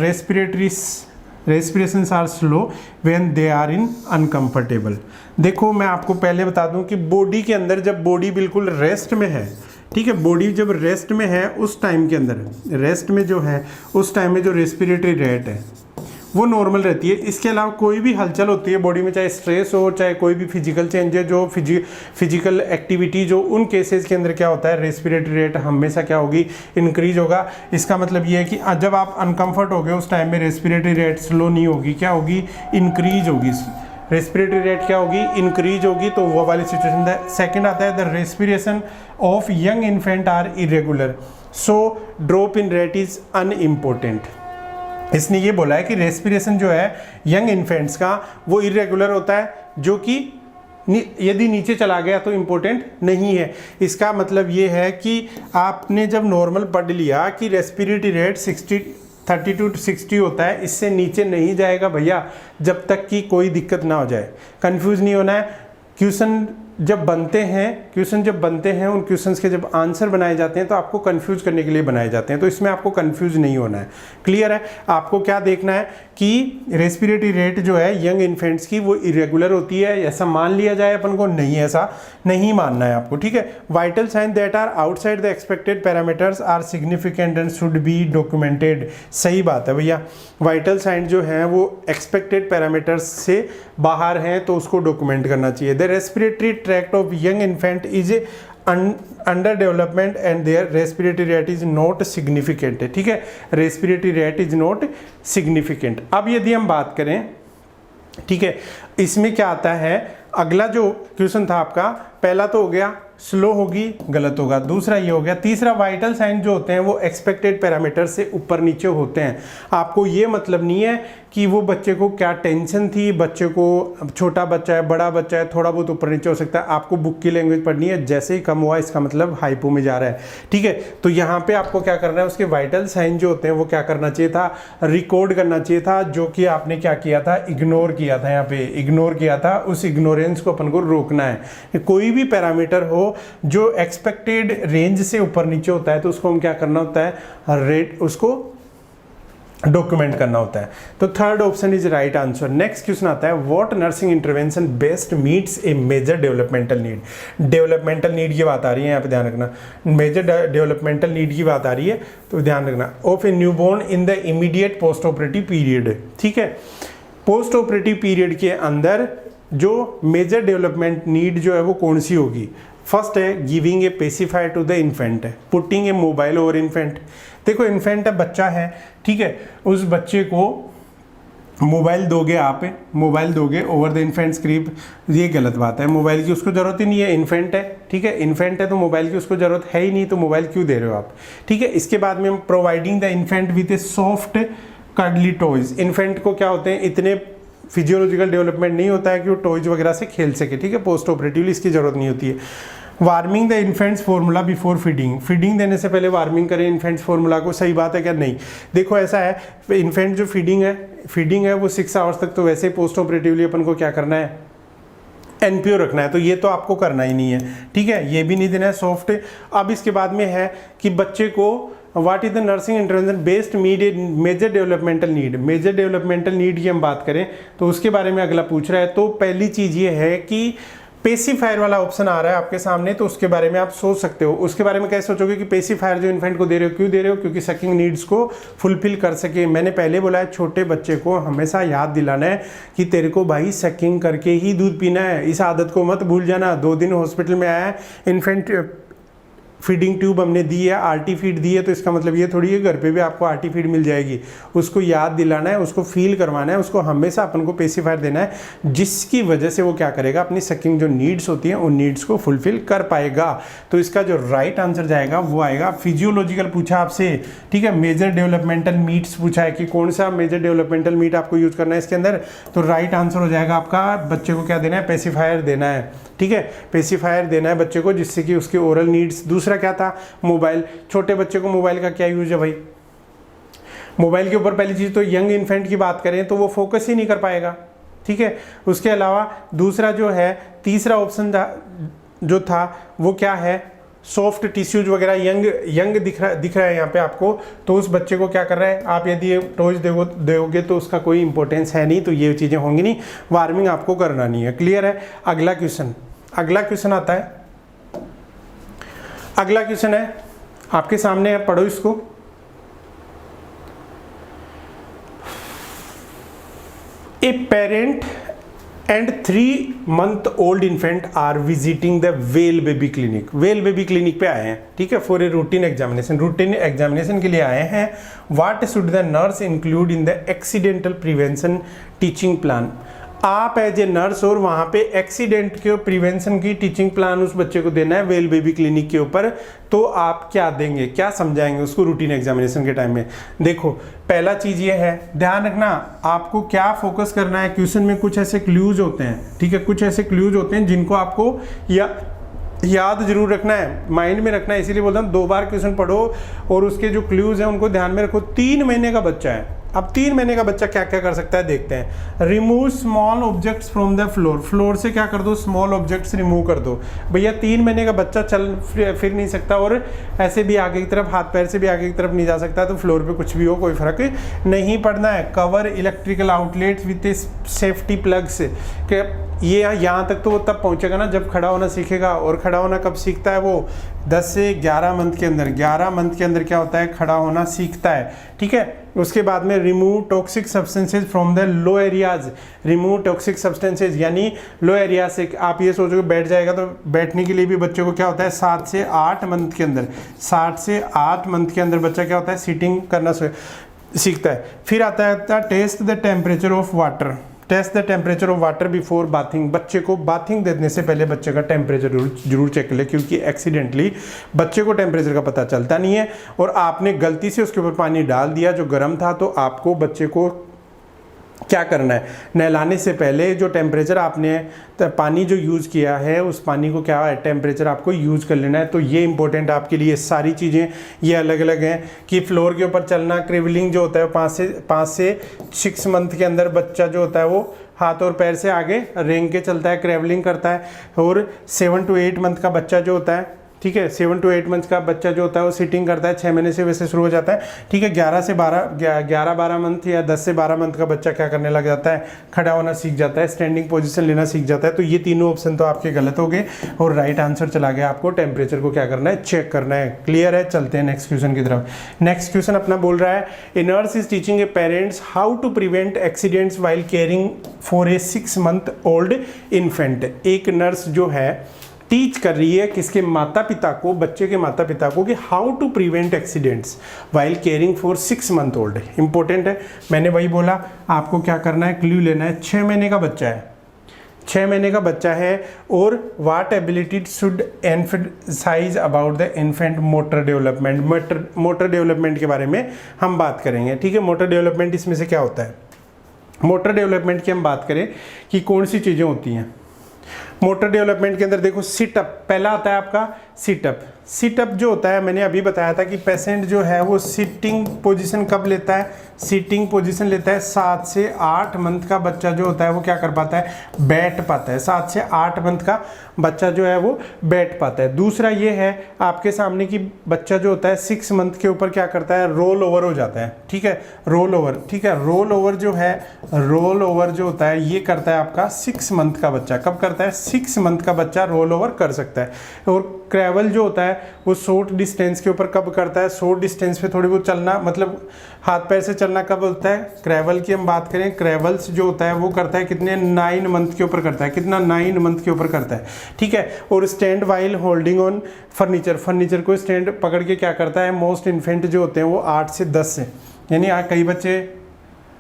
respirations are slow when they are in uncomfortable. देखो मैं आपको पहले बता दूं कि बॉडी के अंदर जब बॉडी बिल्कुल रेस्ट में है, ठीक है, बॉडी जब रेस्ट में है उस टाइम के अंदर, रेस्ट में जो है उस टाइम में जो रेस्पिरेटरी रेट है वो नॉर्मल रहती है। इसके अलावा कोई भी हलचल होती है बॉडी में, चाहे स्ट्रेस हो चाहे कोई भी फिजिकल चेंज है, जो फिजिकल एक्टिविटी जो उन केसेस के अंदर क्या होता है, रेस्पिरेटरी रेट हमेशा क्या होगी, इंक्रीज होगा। इसका मतलब ये है कि जब आप अनकंफर्ट हो गए उस टाइम में रेस्पिरेटरी रेट स्लो नहीं होगी, क्या होगी, इंक्रीज होगी। रेस्पिरेटरी रेट क्या होगी, इंक्रीज होगी, तो वो वाली सिचुएशन है। सेकेंड आता है the respiration of young infant are irregular, so drop in rate is unimportant. इसने ये बोला है कि रेस्पिरेशन जो है यंग इन्फेंट्स का वो इरेगुलर होता है, जो कि यदि नीचे चला गया तो इम्पोर्टेंट नहीं है। इसका मतलब ये है कि आपने जब नॉर्मल पढ़ लिया कि रेस्पिरेटरी रेट 30 to 60 होता है, इससे नीचे नहीं जाएगा भैया जब तक कि कोई दिक्कत ना हो जाए। कंफ्यूज नहीं होना है। क्वेश्चन जब बनते हैं उन क्वेश्चंस के जब आंसर बनाए जाते हैं तो आपको कंफ्यूज करने के लिए बनाए जाते हैं, तो इसमें आपको कंफ्यूज नहीं होना है। क्लियर है, आपको क्या देखना है कि रेस्पिरेटरी रेट जो है यंग इन्फेंट्स की वो इरेगुलर होती है, ऐसा मान लिया जाए अपन को, नहीं ऐसा नहीं मानना है आपको। ठीक है, vital sign that are outside the expected parameters are significant and should be documented. सही बात है भैया, वाइटल साइन जो है वो एक्सपेक्टेड पैरामीटर्स से बाहर हैं तो उसको डॉक्यूमेंट करना चाहिए। The respiratory tract of young infant is under development and their respiratory rate is not significant है, ठीक है, respiratory rate is not significant. अब यदि हम बात करें, ठीक है, इसमें क्या आता है, अगला जो क्वेश्चन था आपका, पहला तो हो गया स्लो होगी, गलत होगा, दूसरा ये हो गया, तीसरा वाइटल साइन जो होते हैं वो एक्सपेक्टेड पैरामीटर से ऊपर नीचे होते हैं। आपको ये मतलब नहीं है कि वो बच्चे को क्या टेंशन थी, बच्चे को, छोटा बच्चा है बड़ा बच्चा है, थोड़ा बहुत ऊपर नीचे हो सकता है, आपको बुक की लैंग्वेज पढ़नी है, जैसे ही कम हुआ इसका मतलब हाइपो में जा रहा है, ठीक है। तो यहाँ पे आपको क्या करना है, उसके वाइटल साइन जो होते हैं वो क्या करना चाहिए था, रिकॉर्ड करना चाहिए था, जो कि आपने क्या किया था, इग्नोर किया था, यहाँ पे इग्नोर किया था। उस इग्नोरेंस को अपन को रोकना है। कोई भी पैरामीटर हो जो एक्सपेक्टेड रेंज से ऊपर नीचे होता है तो उसको हम क्या करना होता है, रेट, उसको डॉक्यूमेंट करना होता है। तो third option is right answer. Next question आता है, what nursing intervention best meets a major developmental need. Developmental need की बात आ रही है, यहाँ पे ध्यान रखना, मेजर डेवलपमेंटल नीड की बात आ रही है, तो ध्यान रखना, of A newborn in the immediate post operative period, ठीक है। पोस्ट ऑपरेटिव पीरियड के अंदर जो मेजर डेवलपमेंट नीड जो है वो कौन सी होगी। फर्स्ट है giving a pacifier to the infant, putting a mobile over infant. देखो इन्फेंट है, बच्चा है, ठीक है, उस बच्चे को मोबाइल दोगे, आप मोबाइल दोगे ओवर द इन्फेंट स्क्रीप, ये गलत बात है। मोबाइल की उसको ज़रूरत ही नहीं है, इन्फेंट है, ठीक है, इन्फेंट है तो मोबाइल की उसको ज़रूरत है ही नहीं, तो मोबाइल क्यों दे रहे हो आप, ठीक है। इसके बाद में हम providing the infant with a soft cuddly toys. Infant को क्या होते हैं, इतने फिजियोलॉजिकल डेवलपमेंट नहीं होता है कि वो टॉयज वगैरह से खेल सके, ठीक है, पोस्ट ऑपरेटिवली इसकी ज़रूरत नहीं होती है। Warming the infants formula before feeding, feeding देने से पहले वार्मिंग करें इन्फेंट्स फार्मूला को, सही बात है क्या, नहीं। देखो ऐसा है, इन्फेंट जो फीडिंग है वो 6 आवर्स तक तो वैसे ही पोस्ट ऑपरेटिवली अपन को क्या करना है, एनपीओ रखना है, तो ये तो आपको करना ही नहीं है, ठीक है, ये भी नहीं देना है सॉफ्ट। अब इसके बाद में है कि बच्चे को what is the nursing intervention based major developmental need. Major developmental need की हम बात करें तो उसके बारे में अगला पूछ रहा है। तो पहली चीज़ ये है कि पेसिफायर वाला ऑप्शन आ रहा है आपके सामने, तो उसके बारे में आप सोच सकते हो। उसके बारे में कैसे सोचोगे कि पेसिफायर जो इन्फेंट को दे रहे हो, क्यों दे रहे हो, क्योंकि सकिंग नीड्स को फुलफिल कर सके। मैंने पहले बोला है, छोटे बच्चे को हमेशा याद दिलाना है कि तेरे को भाई सकिंग करके ही दूध पीना है, इस आदत को मत भूल जाना। 2 दिन हॉस्पिटल में आया है, इन्फेंट फीडिंग ट्यूब हमने दी है, आरटी फीड दी है, तो इसका मतलब ये थोड़ी है घर पे भी आपको आरटी फीड मिल जाएगी। उसको याद दिलाना है, उसको फील करवाना है, उसको हमेशा अपन को पेसिफायर देना है, जिसकी वजह से वो क्या करेगा, अपनी सकिंग जो नीड्स होती हैं उन नीड्स को फुलफिल कर पाएगा। तो इसका जो राइट आंसर जाएगा वो आएगा, फिजियोलॉजिकल पूछा आपसे, ठीक है, मेजर डेवलपमेंटल मीट्स पूछा है कि कौन सा मेजर डेवलपमेंटल मीट आपको यूज करना है इसके अंदर, तो राइट आंसर हो जाएगा आपका, बच्चे को क्या देना है, पेसिफायर देना है, ठीक है, पेसिफायर देना है बच्चे को, जिससे कि उसके ओरल नीड्स। दूसरा क्या था, मोबाइल। छोटे बच्चे को मोबाइल का क्या यूज है भाई, मोबाइल के ऊपर पहली चीज तो यंग इन्फेंट की बात करें तो वो फोकस ही नहीं कर पाएगा, ठीक है। उसके अलावा दूसरा जो है, तीसरा ऑप्शन जो था वो क्या है, सॉफ्ट टिश्यूज वगैरह, यंग दिख रहा है यहाँ पे आपको, तो उस बच्चे को क्या कर रहा है, आप यदि टॉयज दोगे तो उसका कोई इंपॉर्टेंस है नहीं, तो ये चीज़ें होंगी नहीं, वार्मिंग आपको करना नहीं है। क्लियर है। अगला क्वेश्चन आता है, अगला क्वेश्चन है आपके सामने है, पढ़ो इसको। A parent and 3-month-old infant are visiting the well baby clinic. Well baby clinic पे आए हैं, ठीक है, फॉर ए रूटीन एग्जामिनेशन के लिए आए हैं। What should the nurse include in the accidental prevention teaching plan. आप एज ए नर्स और वहाँ पे एक्सीडेंट के प्रिवेंशन की टीचिंग प्लान उस बच्चे को देना है वेल बेबी क्लिनिक के ऊपर, तो आप क्या देंगे, क्या समझाएंगे उसको रूटीन एग्जामिनेशन के टाइम में। देखो पहला चीज़ ये है, ध्यान रखना आपको क्या फोकस करना है। क्वेश्चन में कुछ ऐसे क्लूज होते हैं, ठीक है, कुछ ऐसे क्लूज होते हैं जिनको आपको याद जरूर रखना है, माइंड में रखना है। इसीलिए बोलता हूँ 2 बार क्वेश्चन पढ़ो और उसके जो क्लूज हैं उनको ध्यान में रखो। 3 महीने का बच्चा है, अब 3 महीने का बच्चा क्या क्या कर सकता है देखते हैं। Remove small objects from the floor, floor से क्या कर दो, स्मॉल ऑब्जेक्ट्स रिमूव कर दो। भैया 3 महीने का बच्चा चल फिर नहीं सकता और ऐसे भी आगे की तरफ, हाथ पैर से भी आगे की तरफ नहीं जा सकता, तो फ्लोर पे कुछ भी हो कोई फर्क नहीं पड़ना है। Cover electrical outlets with safety plugs, के ये यहाँ तक तो वो तब पहुँचेगा ना जब खड़ा होना सीखेगा। और खड़ा होना कब सीखता है वो? 10 से 11 मंथ के अंदर। 11 मंथ के अंदर क्या होता है? खड़ा होना सीखता है, ठीक है। उसके बाद में remove toxic substances from the low areas. Remove toxic substances यानी लो एरिया से। आप ये सोचोगे बैठ जाएगा, तो बैठने के लिए भी बच्चों को क्या होता है? 7 से 8 मंथ के अंदर, 7 से 8 मंथ के अंदर बच्चा क्या होता है? सीटिंग करना सीखता है। फिर आता है test the temperature of water. Test the temperature of water before bathing. बच्चे को बाथिंग देने से पहले बच्चे का टेम्परेचर जरूर चेक कर ले, क्योंकि एक्सीडेंटली बच्चे को टेम्परेचर का पता चलता नहीं है और आपने गलती से उसके ऊपर पानी डाल दिया जो गर्म था, तो आपको बच्चे को क्या करना है? नहलाने से पहले जो टेम्परेचर आपने पानी जो यूज़ किया है, उस पानी को क्या है? टेम्परेचर आपको यूज़ कर लेना है। तो ये इंपॉर्टेंट आपके लिए सारी चीज़ें ये अलग अलग हैं कि फ्लोर के ऊपर चलना, क्रिवलिंग जो होता है 5 से 6 मंथ के अंदर बच्चा जो होता है वो हाथ और पैर से आगे रेंग के चलता है, क्रेवलिंग करता है। और 7 to 8 मंथ का बच्चा जो होता है, ठीक है, 7 to 8 मंथ का बच्चा जो होता है वो सिटिंग करता है। 6 महीने से वैसे शुरू हो जाता है, ठीक है। 11-12 मंथ या 10 से 12 मंथ का बच्चा क्या करने लग जाता है? खड़ा होना सीख जाता है, स्टैंडिंग पोजीशन लेना सीख जाता है। तो ये तीनों ऑप्शन तो आपके गलत हो गए और राइट आंसर चला गया आपको टेम्परेचर को क्या करना है? चेक करना है। क्लियर है? चलते हैं नेक्स्ट क्वेश्चन की तरफ। नेक्स्ट क्वेश्चन अपना बोल रहा है, a nurse is teaching a parents how to prevent accidents while caring for a 6 month old infant. एक नर्स जो है टीच कर रही है किसके? माता पिता को, बच्चे के माता पिता को, कि how to prevent accidents while caring for 6 month old. Important है, मैंने वही बोला आपको क्या करना है? क्लू लेना है। 6 महीने का बच्चा है, 6 महीने का बच्चा है और what ability should emphasize about the infant motor development. Motor development के बारे में हम बात करेंगे, ठीक है। मोटर डेवलपमेंट इसमें से क्या होता है? मोटर डेवलपमेंट की हम बात करें कि कौन सी चीज़ें होती हैं मोटर डेवलपमेंट के अंदर। देखो सिटअप पहला आता है आपका, सिटअप। सिटअप जो होता है, मैंने अभी बताया था कि पेशेंट जो है वो सिटिंग पोजीशन कब लेता है? सिटिंग पोजीशन लेता है 7 से 8 मंथ का बच्चा जो होता है वो क्या कर पाता है? बैठ पाता है। 7 से 8 मंथ का बच्चा जो है वो बैठ पाता है। दूसरा ये है आपके सामने कि बच्चा जो होता है 6 मंथ के ऊपर क्या करता है? रोल ओवर हो जाता है, ठीक है। रोल ओवर, ठीक है। रोल ओवर जो है, रोल ओवर जो होता है ये करता है आपका 6 मंथ का बच्चा। कब करता है? 6 मंथ का बच्चा रोल ओवर कर सकता है। और क्रेवल जो होता है वो शॉर्ट डिस्टेंस के ऊपर कब करता है? शॉर्ट डिस्टेंस पे थोड़ी बहुत चलना, मतलब हाथ पैर से चलना कब होता है? क्रेवल की हम बात करें, क्रेवल्स जो होता है वो करता है कितने? 9 मंथ के ऊपर करता है। कितना? 9 मंथ के ऊपर करता है, ठीक है। और stand while holding on furniture. Furniture को स्टैंड पकड़ के क्या करता है? मोस्ट इन्फेंट जो होते हैं वो 8 से 10 से, यानी कई बच्चे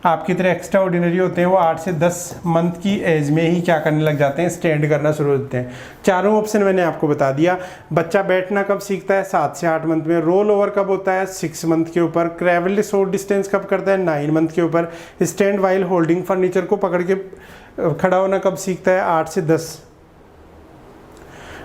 आपकी तरह एक्स्ट्रा ऑर्डिनरी होते हैं, वो 8 से 10 मंथ की एज में ही क्या करने लग जाते हैं? स्टैंड करना शुरू होते हैं। चारों ऑप्शन मैंने आपको बता दिया। बच्चा बैठना कब सीखता है? 7 से 8 मंथ में। रोल ओवर कब होता है? 6 मंथ के ऊपर। क्रेवल शॉर्ट डिस्टेंस कब करता है? 9 मंथ के ऊपर। स्टैंड वाइल होल्डिंग फर्नीचर को पकड़ के खड़ा होना कब सीखता है? 8 से 10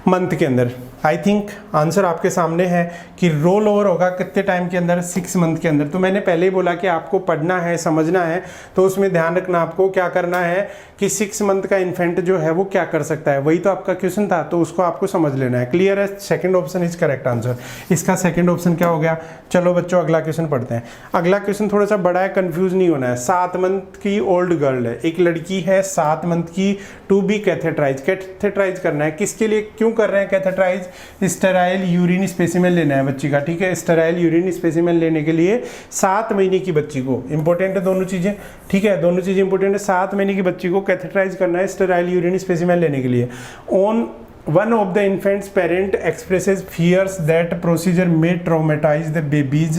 मंथ के अंदर। आई थिंक आंसर आपके सामने है कि रोल ओवर होगा कितने टाइम के अंदर? 6 मंथ के अंदर। तो मैंने पहले ही बोला कि आपको पढ़ना है, समझना है, तो उसमें ध्यान रखना आपको क्या करना है कि 6 मंथ का इन्फेंट जो है वो क्या कर सकता है। वही तो आपका क्वेश्चन था, तो उसको आपको समझ लेना है। क्लियर है? Second option is correct answer. इसका सेकंड ऑप्शन क्या हो गया? चलो बच्चों अगला क्वेश्चन पढ़ते हैं। अगला क्वेश्चन थोड़ा सा बड़ा है, कंफ्यूज नहीं होना है। 7 मंथ की ओल्ड गर्ल है, एक लड़की है 7 मंथ की, टू बी कैथेटराइज। कैथेटराइज करना है, किसके लिए, क्यों कर रहे हैं कैथेटराइज? स्टेराइल यूरिन स्पेसिमेन लेना है बच्ची का, ठीक है। स्टेराइल यूरिन स्पेसिमेन लेने के लिए 7 महीने की बच्ची को, इंपॉर्टेंट है दोनों चीजें, ठीक है, दोनों चीजें इंपॉर्टेंट है। 7 महीने की बच्ची को कैथेटराइज करना है स्टेराइल यूरिन स्पेसिमेन लेने के लिए। On one of the infants parent expresses fears that procedure may traumatize the babies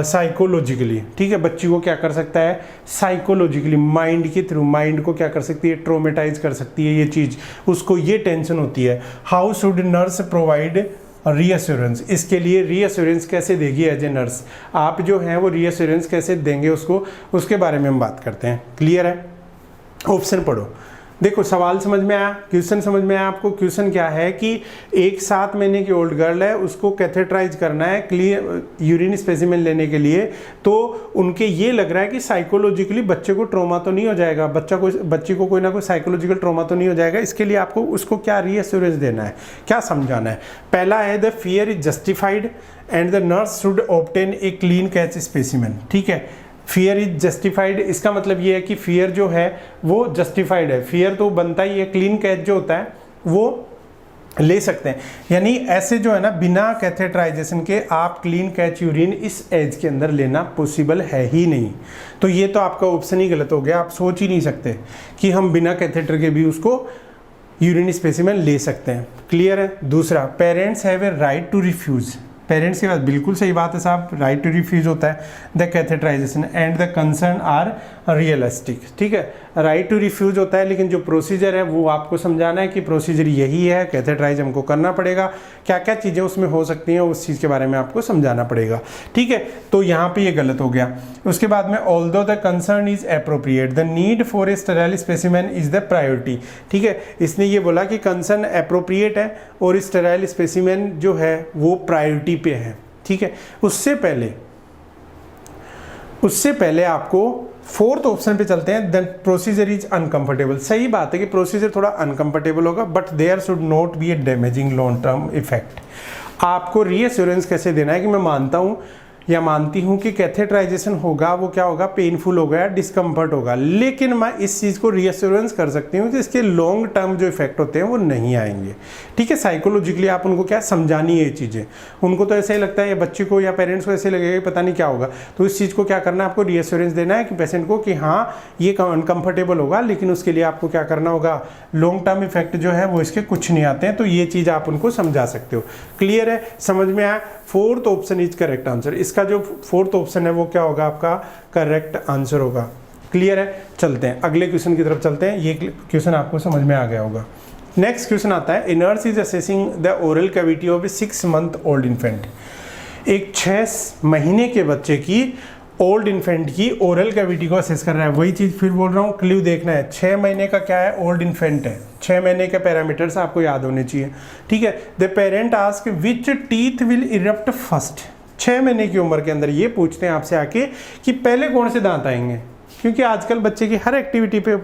psychologically, ठीक है। बच्ची को क्या कर सकता है? साइकोलॉजिकली, माइंड के थ्रू, माइंड को क्या कर सकती है? ट्रोमेटाइज कर सकती है ये चीज़, उसको ये टेंशन होती है। How should nurse provide reassurance? इसके लिए रीअश्योरेंस कैसे देगी एज ए नर्स? आप जो हैं वो रीअश्योरेंस कैसे देंगे उसको, उसके बारे में हम बात करते हैं। क्लियर है? ऑप्शन पढ़ो। देखो सवाल समझ में आया, क्वेश्चन समझ में आया आपको। क्वेश्चन क्या है कि एक 7 महीने की ओल्ड गर्ल है, उसको कैथेटराइज करना है क्लियर यूरिन स्पेसिमेन लेने के लिए। तो उनके ये लग रहा है कि साइकोलॉजिकली बच्चे को ट्रॉमा तो नहीं हो जाएगा, बच्ची को कोई ना कोई साइकोलॉजिकल ट्रॉमा तो नहीं हो जाएगा। इसके लिए आपको उसको क्या रीअश्योरेंस देना है, क्या समझाना है? पहला है the fear is justified and the nurse should obtain a clean catch specimen, ठीक है। फियर इज जस्टिफाइड, इसका मतलब ये है कि फियर जो है वो जस्टिफाइड है, फियर तो बनता ही है, क्लीन कैच जो होता है वो ले सकते हैं। यानी ऐसे जो है ना बिना कैथेटराइजेशन के आप क्लीन कैच यूरिन इस एज के अंदर लेना पॉसिबल है ही नहीं। तो ये तो आपका ऑप्शन ही गलत हो गया, आप सोच ही नहीं सकते कि हम बिना कैथेटर के भी उसको यूरिन स्पेसिमेन ले सकते हैं। क्लियर है। दूसरा, parents have a right to refuse, parents की बात बिल्कुल सही बात है साहब, राइट टू रिफ्यूज होता है the catheterization and the concern are realistic. ठीक है, राइट टू रिफ्यूज होता है, लेकिन जो प्रोसीजर है वो आपको समझाना है कि प्रोसीजर यही है, कैथेटराइज हमको करना पड़ेगा, क्या क्या चीज़ें उसमें हो सकती हैं उस चीज़ के बारे में आपको समझाना पड़ेगा। ठीक है, तो यहाँ पे ये गलत हो गया। उसके बाद में although the concern is appropriate the need for a sterile specimen is the priority. ठीक है, इसने ये बोला कि कंसर्न अप्रोप्रिएट है और स्टेराइल स्पेसिमेन जो है वो प्रायोरिटी पे है। ठीक है, उससे पहले आपको फोर्थ ऑप्शन पे चलते हैं, देन प्रोसीजर इज अनकंफर्टेबल। सही बात है कि प्रोसीजर थोड़ा अनकंफर्टेबल होगा, but there should not be a damaging long term effect. आपको रीअश्योरेंस कैसे देना है कि मैं मानता हूँ या मानती हूँ कि कैथेटराइजेशन होगा, वो क्या होगा, पेनफुल होगा या डिस्कम्फर्ट होगा, लेकिन मैं इस चीज़ को रीअश्योरेंस कर सकती हूँ कि इसके लॉन्ग टर्म जो इफेक्ट होते हैं वो नहीं आएंगे। ठीक है, साइकोलॉजिकली आप उनको क्या समझानी है ये चीज़ें, उनको तो ऐसे ही लगता है या बच्चे को या पेरेंट्स को ऐसे लगेगा कि पता नहीं क्या होगा, तो इस चीज़ को क्या करना है, आपको रीअश्योरेंस देना है कि पेशेंट को कि हाँ ये अनकम्फर्टेबल होगा, लेकिन उसके लिए आपको क्या करना होगा, लॉन्ग टर्म इफेक्ट जो है वो इसके कुछ नहीं आते हैं। तो ये चीज़ आप उनको समझा सकते हो। क्लियर है, समझ में आया। Fourth option is correct answer, इसका जो फोर्थ ऑप्शन है वो क्या होगा, आपका करेक्ट आंसर होगा। क्लियर है, चलते हैं अगले क्वेश्चन की तरफ चलते हैं। ये क्वेश्चन आपको समझ में आ गया होगा। नेक्स्ट क्वेश्चन आता है, a nurse is assessing the oral cavity of A 6 month old infant. एक 6 महीने के बच्चे की ओल्ड इन्फेंट की ओरल कैविटी को असेस कर रहा है। वही चीज़ फिर बोल रहा हूँ, क्ल्यू देखना है। 6 महीने का क्या है, ओल्ड इन्फेंट है, 6 महीने के पैरामीटर्स आपको याद होने चाहिए। ठीक है, the parent ask which teeth will erupt first. 6 महीने की उम्र के अंदर ये पूछते हैं आपसे आके कि पहले कौन से दांत आएंगे, क्योंकि आजकल बच्चे की हर एक्टिविटी पे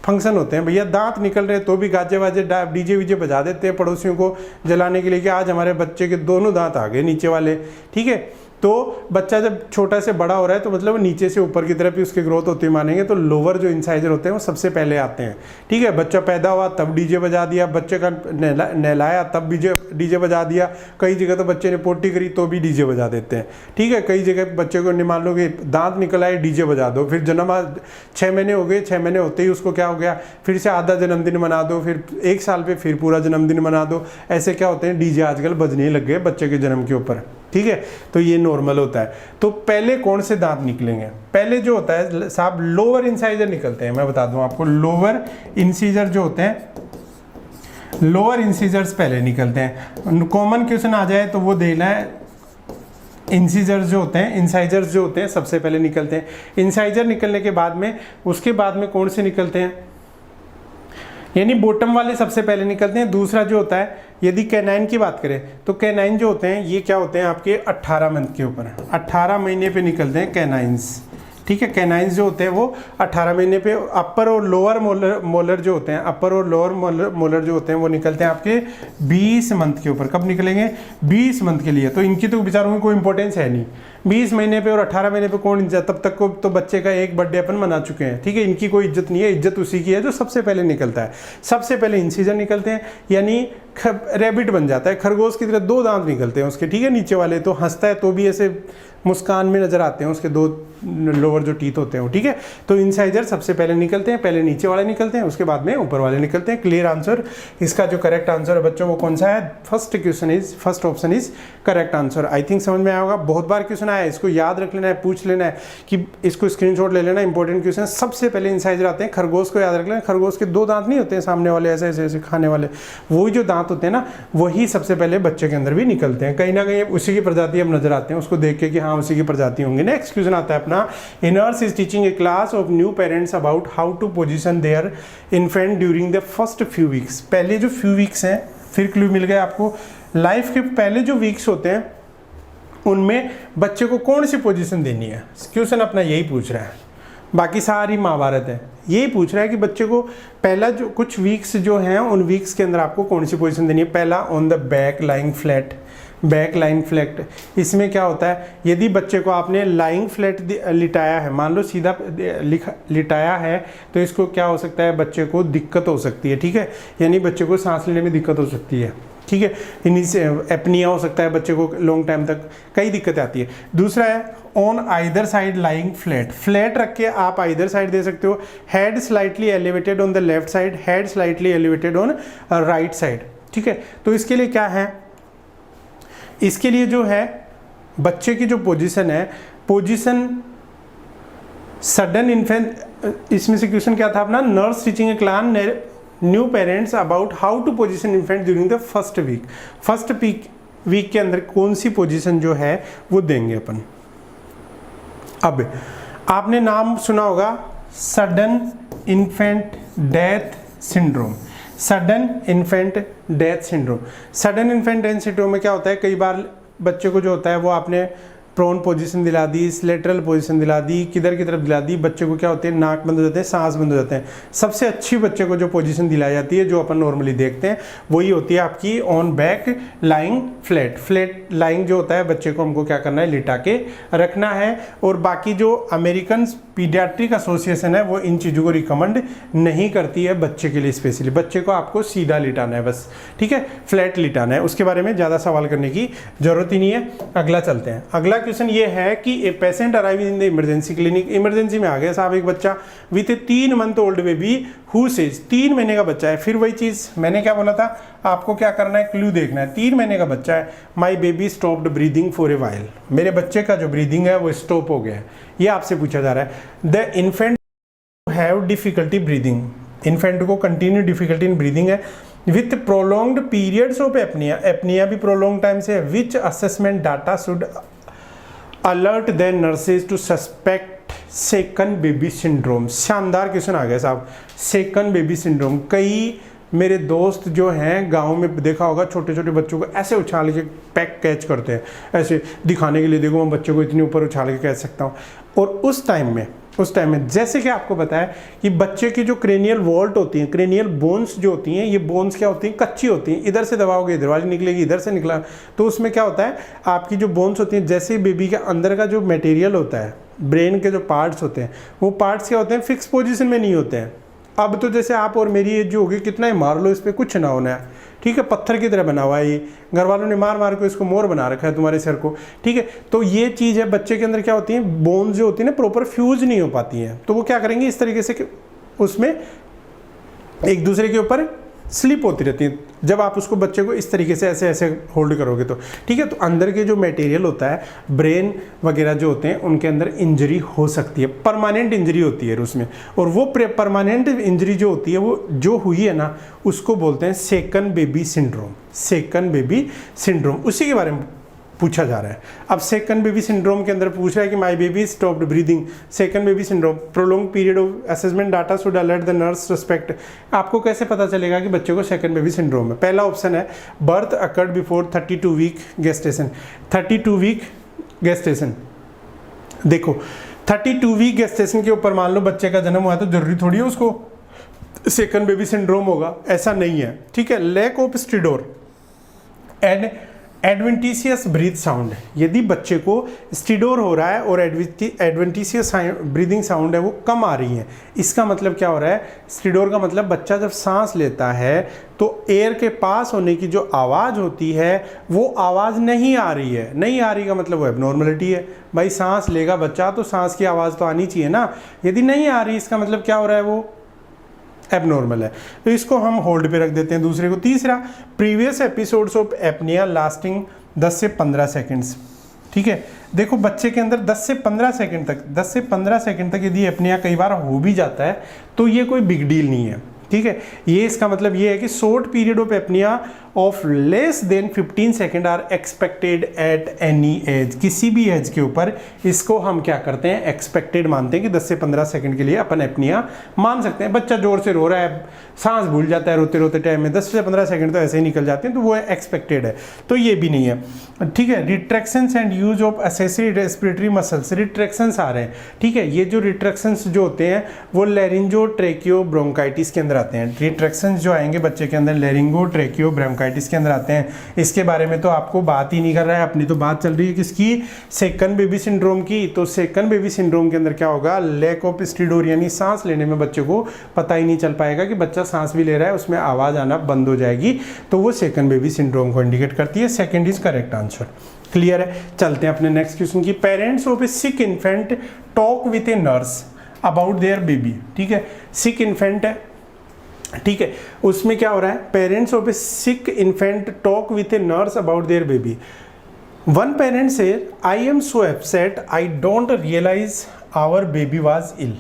फंक्शन होते हैं। भैया दांत निकल रहे तो भी गाजे वाजे डीजे वीजे बजा देते हैं पड़ोसियों को जलाने के लिए कि आज हमारे बच्चे के दोनों दांत आ गए नीचे वाले। ठीक है, तो बच्चा जब छोटा से बड़ा हो रहा है तो मतलब नीचे से ऊपर की तरफ ही उसकी ग्रोथ होती है मानेंगे, तो लोअर जो इंसाइजर होते हैं वो सबसे पहले आते हैं। ठीक है, बच्चा पैदा हुआ तब डीजे बजा दिया, बच्चे का नहलाया तब डीजे बजा दिया, कई जगह तो बच्चे ने पोटी करी तो भी डीजे बजा देते हैं। ठीक है, कई जगह बच्चे को मान लो कि दांत निकल आए डीजे बजा दो, फिर जन्म 6 महीने हो गए, 6 महीने होते ही उसको क्या हो गया, फिर से आधा जन्मदिन मना दो, फिर 1 साल पे फिर पूरा जन्मदिन मना दो। ऐसे क्या होते हैं, डीजे आजकल बजने लग गए बच्चे के जन्म के ऊपर। ठीक है, तो ये नॉर्मल होता है। तो पहले कौन से दांत निकलेंगे, पहले जो होता है साहब लोअर इंसाइजर निकलते हैं। मैं बता दूं आपको, लोअर इंसीजर जो होते हैं, लोअर इंसीजर्स पहले निकलते हैं। कॉमन क्वेश्चन आ जाए तो वो देना है, इंसीजर्स जो होते हैं, इंसाइजर्स जो होते हैं सबसे पहले निकलते हैं। इंसाइजर निकलने के बाद में उसके बाद में कौन से निकलते हैं, यानी बॉटम वाले सबसे पहले निकलते हैं। दूसरा जो होता है, यदि कैनाइन की बात करें तो कैनाइन जो होते हैं ये क्या होते हैं आपके 18 मंथ के ऊपर, 18 महीने पे निकलते हैं कैनाइंस। ठीक है, कैनाइंस जो होते हैं वो 18 महीने पे। अपर और लोअर मोलर जो होते हैं, अपर और लोअर मोलर जो होते हैं वो निकलते हैं आपके 20 मंथ के ऊपर। कब निकलेंगे, 20 मंथ के लिए। तो इनकी तो बेचारों की कोई इंपॉर्टेंस है नहीं, 20 महीने पे और 18 महीने पे कौन इज्जत, तब तक को तो बच्चे का एक बर्थडे अपन मना चुके हैं। ठीक है, इनकी कोई इज्जत नहीं है, इज्जत उसी की है जो सबसे पहले निकलता है। सबसे पहले इंसीजर निकलते हैं, यानी रैबिट बन जाता है, खरगोश की तरह 2 दांत निकलते हैं उसके। ठीक है, नीचे वाले तो हंसता है तो भी ऐसे मुस्कान में नजर आते हैं उसके 2 लोअर जो टीथ होते हैं। ठीक है, तो इंसाइजर सबसे पहले निकलते हैं, पहले नीचे वाले निकलते हैं, उसके बाद में ऊपर वाले निकलते हैं। क्लियर आंसर, इसका जो करेक्ट आंसर है बच्चों वो कौन सा है, first option is correct answer. I think समझ में आया होगा, बहुत बार क्वेश्चन आया, इसको याद रख लेना है, पूछ लेना है कि इसको स्क्रीनशॉट ले लेना, इंपॉर्टेंट क्वेश्चन। सबसे पहले इंसाइजर आते हैं, खरगोश को याद रख लेना, खरगोश के 2 दांत नहीं होते हैं सामने वाले ऐसे ऐसे ऐसे खाने वाले, वही जो दांत होते हैं ना वही सबसे पहले बच्चे के अंदर भी निकलते हैं। कहीं ना कहीं उसी की प्रजाति हम नजर आते हैं उसको देख के कि हाँ उसी की प्रजाति होंगे। नेक्स्ट क्वेश्चन आता है अपना, a nurse is teaching a class of new parents about how to position their infant during the first few weeks. पहले जो फ्यू वीक्स हैं, फिर क्लू मिल गया आपको, लाइफ के पहले जो वीक्स होते हैं उनमें बच्चे को कौन सी पोजीशन देनी है। क्वेश्चन अपना यही पूछ रहा है, बाकी सारी महाभारत है। यही पूछ रहा है कि बच्चे को पहला जो कुछ वीक्स जो हैं उन वीक्स के अंदर आपको कौन सी पोजीशन देनी है। पहला on the back lying flat, back lying flat. इसमें क्या होता है, यदि बच्चे को आपने लाइंग फ्लैट लिटाया है, मान लो सीधा लिटाया है, तो इसको क्या हो सकता है, बच्चे को दिक्कत हो सकती है, ठीक है, यानी बच्चे को सांस लेने में दिक्कत हो सकती है, ठीक है, इन्हीं से एपनिया हो सकता है बच्चे को, लॉन्ग टाइम तक कई दिक्कतें आती है। दूसरा है on either side lying flat, flat रख के आप आइदर साइड दे सकते हो, head slightly elevated on the left side, head slightly elevated on right side, ठीक है। तो इसके लिए क्या है, इसके लिए जो है बच्चे की जो पोजीशन है, पोजीशन सडन इन्फेंट, इसमें से क्वेश्चन क्या था अपना, nurse teaching a class new parents about how to position infant during the first week. First week के अंदर कौन सी पोजीशन जो है वो देंगे अपन। अब आपने नाम सुना होगा sudden infant death syndrome, sudden infant death syndrome. Sudden infant death syndrome में क्या होता है, कई बार बच्चे को जो होता है वो आपने प्रोन पोजीशन दिला दी, लेटरल पोजीशन दिला दी, किधर की तरफ दिला दी, बच्चे को क्या होते हैं, नाक बंद हो जाते हैं, सांस बंद हो जाते हैं। सबसे अच्छी बच्चे को जो पोजीशन दिलाई जाती है, जो अपन नॉर्मली देखते हैं, वही होती है आपकी on back lying flat. Flat lying जो होता है, बच्चे को हमको क्या करना है, लिटा के रखना है। और बाकी जो अमेरिकन पीडियाट्रिक एसोसिएशन है वो इन चीज़ों को रिकमेंड नहीं करती है बच्चे के लिए स्पेशली। बच्चे को आपको सीधा लिटाना है बस, ठीक है, फ्लैट लिटाना है, उसके बारे में ज़्यादा सवाल करने की जरूरत ही नहीं है। अगला चलते हैं। अगला क्वेश्चन ये है कि a patient arrive in the emergency clinic, emergency में आ गया साहब एक बच्चा with A 3 month old baby who says, 3 महीने का बच्चा है। फिर वही चीज़ मैंने क्या बोला था, आपको क्या करना है, क्लू देखना है। 3 महीने का बच्चा है, my baby stopped breathing for a while, मेरे बच्चे का जो ब्रीदिंग है वो स्टॉप हो गया है, ये आपसे पूछा जा रहा है। The infant have difficulty breathing, infant को कंटिन्यू डिफिकल्टी इन ब्रीदिंग है with prolonged periods of apnea, apnea भी प्रोलॉन्ग टाइम से है। Which assessment data should alert then nurses to suspect second baby syndrome. शानदार क्वेश्चन आ गया साहब, second baby syndrome. कई मेरे दोस्त जो हैं गांव में देखा होगा, छोटे छोटे बच्चों को ऐसे उछाल के पैक कैच करते हैं, ऐसे दिखाने के लिए, देखो मैं बच्चे को इतनी ऊपर उछाल के कैच सकता हूँ। और उस टाइम में जैसे कि आपको बताया कि बच्चे की जो क्रेनियल वॉल्ट होती हैं, क्रेनियल बोन्स जो होती हैं, ये बोन्स क्या होती हैं, कच्ची होती हैं। इधर से दबाओगे इधर वाली निकलेगी, इधर से निकला, तो उसमें क्या होता है, आपकी जो बोन्स होती हैं, जैसे बेबी के अंदर का जो मटेरियल होता है, ब्रेन के जो पार्ट्स होते हैं, वो पार्ट्स क्या होते हैं, फिक्स पोजीशन में नहीं होते हैं। अब तो जैसे आप और मेरी एज जो होगी, कितना ही मार लो इस पर कुछ ना होना है, ठीक है, पत्थर की तरह बना हुआ है ये, घर वालों ने मार मार के इसको मोर बना रखा है तुम्हारे सर को, ठीक है। तो ये चीज़ है, बच्चे के अंदर क्या होती है, बोन्स जो होती है ना प्रॉपर फ्यूज नहीं हो पाती हैं, तो वो क्या करेंगे इस तरीके से कि उसमें एक दूसरे के ऊपर स्लिप होती रहती है। जब आप उसको बच्चे को इस तरीके से ऐसे ऐसे होल्ड करोगे तो ठीक है, तो अंदर के जो मटेरियल होता है, ब्रेन वगैरह जो होते हैं, उनके अंदर इंजरी हो सकती है, परमानेंट इंजरी होती है उसमें। और वो परमानेंट इंजरी जो होती है, वो जो हुई है ना, उसको बोलते हैं second baby syndrome. Second baby syndrome उसी के बारे में पूछा जा रहा है। अब सेकंड बेबी सिंड्रोम के अंदर पूछ रहा है कि my baby stopped breathing, second baby syndrome, prolong period of assessment data should alert the nurse suspect. आपको कैसे पता चलेगा कि बच्चे को सेकंड बेबी सिंड्रोम है? पहला ऑप्शन है birth occurred before 32 week gestation. 32 week gestation, देखो 32 वीक गेस्टेशन के ऊपर मान लो बच्चे का जन्म हुआ, तो जरूरी थोड़ी है उसको सेकंड बेबी सिंड्रोम होगा, ऐसा नहीं है, ठीक है। Lack of stridor and adventitious breath sound, यदि बच्चे को स्टिडोर हो रहा है और एडवेंटिशियस ब्रीदिंग साउंड है वो कम आ रही है, इसका मतलब क्या हो रहा है, स्टिडोर का मतलब बच्चा जब सांस लेता है तो एयर के पास होने की जो आवाज़ होती है वो आवाज़ नहीं आ रही है। नहीं आ रही का मतलब वो एबनॉर्मलिटी है। भाई सांस लेगा बच्चा तो सांस की आवाज़ तो आनी चाहिए ना, यदि नहीं आ रही इसका मतलब क्या हो रहा है, वो एबनॉर्मल है। तो इसको हम होल्ड पे रख देते हैं दूसरे को। तीसरा, previous episodes of apnoea lasting 10 से 15 सेकेंड्स, ठीक है। देखो बच्चे के अंदर 10 से 15 सेकंड तक यदि एपनिया कई बार हो भी जाता है तो ये कोई बिग डील नहीं है, ठीक है। ये इसका मतलब ये है कि short period of apnea of less than 15 second are expected at any age. किसी भी एज के ऊपर इसको हम क्या करते हैं, एक्सपेक्टेड मानते हैं कि 10 से 15 सेकंड के लिए अपन एपनिया मान सकते हैं। बच्चा जोर से रो रहा है, सांस भूल जाता है रोते रोते टाइम में, 10 से 15 सेकंड तो ऐसे ही निकल जाते हैं, तो वो एक्सपेक्टेड है, तो ये भी नहीं है, ठीक है। Retractions and use of accessory respiratory muscles, retractions आ रहे हैं, ठीक है। ये जो रिट्रैक्शंस जो होते हैं वो लैरिंजो ट्रेकियो ब्रोंकाइटिस के अंदर आते हैं। रिट्रैक्शन जो आएंगे बच्चे के अंदर लेरिंगो ट्रेकियो ब्रोंकाइटिस के अंदर आते हैं। इसके बारे में तो आपको बात ही नहीं कर रहा है, अपनी तो बात चल रही है किसकी, सेकंड बेबी सिंड्रोम की। तो सेकंड बेबी सिंड्रोम के अंदर क्या होगा, लैक ऑफ स्टिडोर, यानी सांस लेने में बच्चे को पता ही नहीं चल पाएगा कि बच्चा सांस भी ले रहा है, उसमें आवाज़ आना बंद हो जाएगी, तो वो सेकंड बेबी सिंड्रोम को इंडिकेट करती है। Second is correct answer. Clear है। चलते हैं अपने नेक्स्ट क्वेश्चन की। Parents of a sick infant talk with a nurse about their baby. ठीक है, सिक इन्फेंट है, ठीक है, उसमें क्या हो रहा है, parents of a sick infant talk with a nurse about their baby. One parent says I am so upset I don't realize our baby was ill.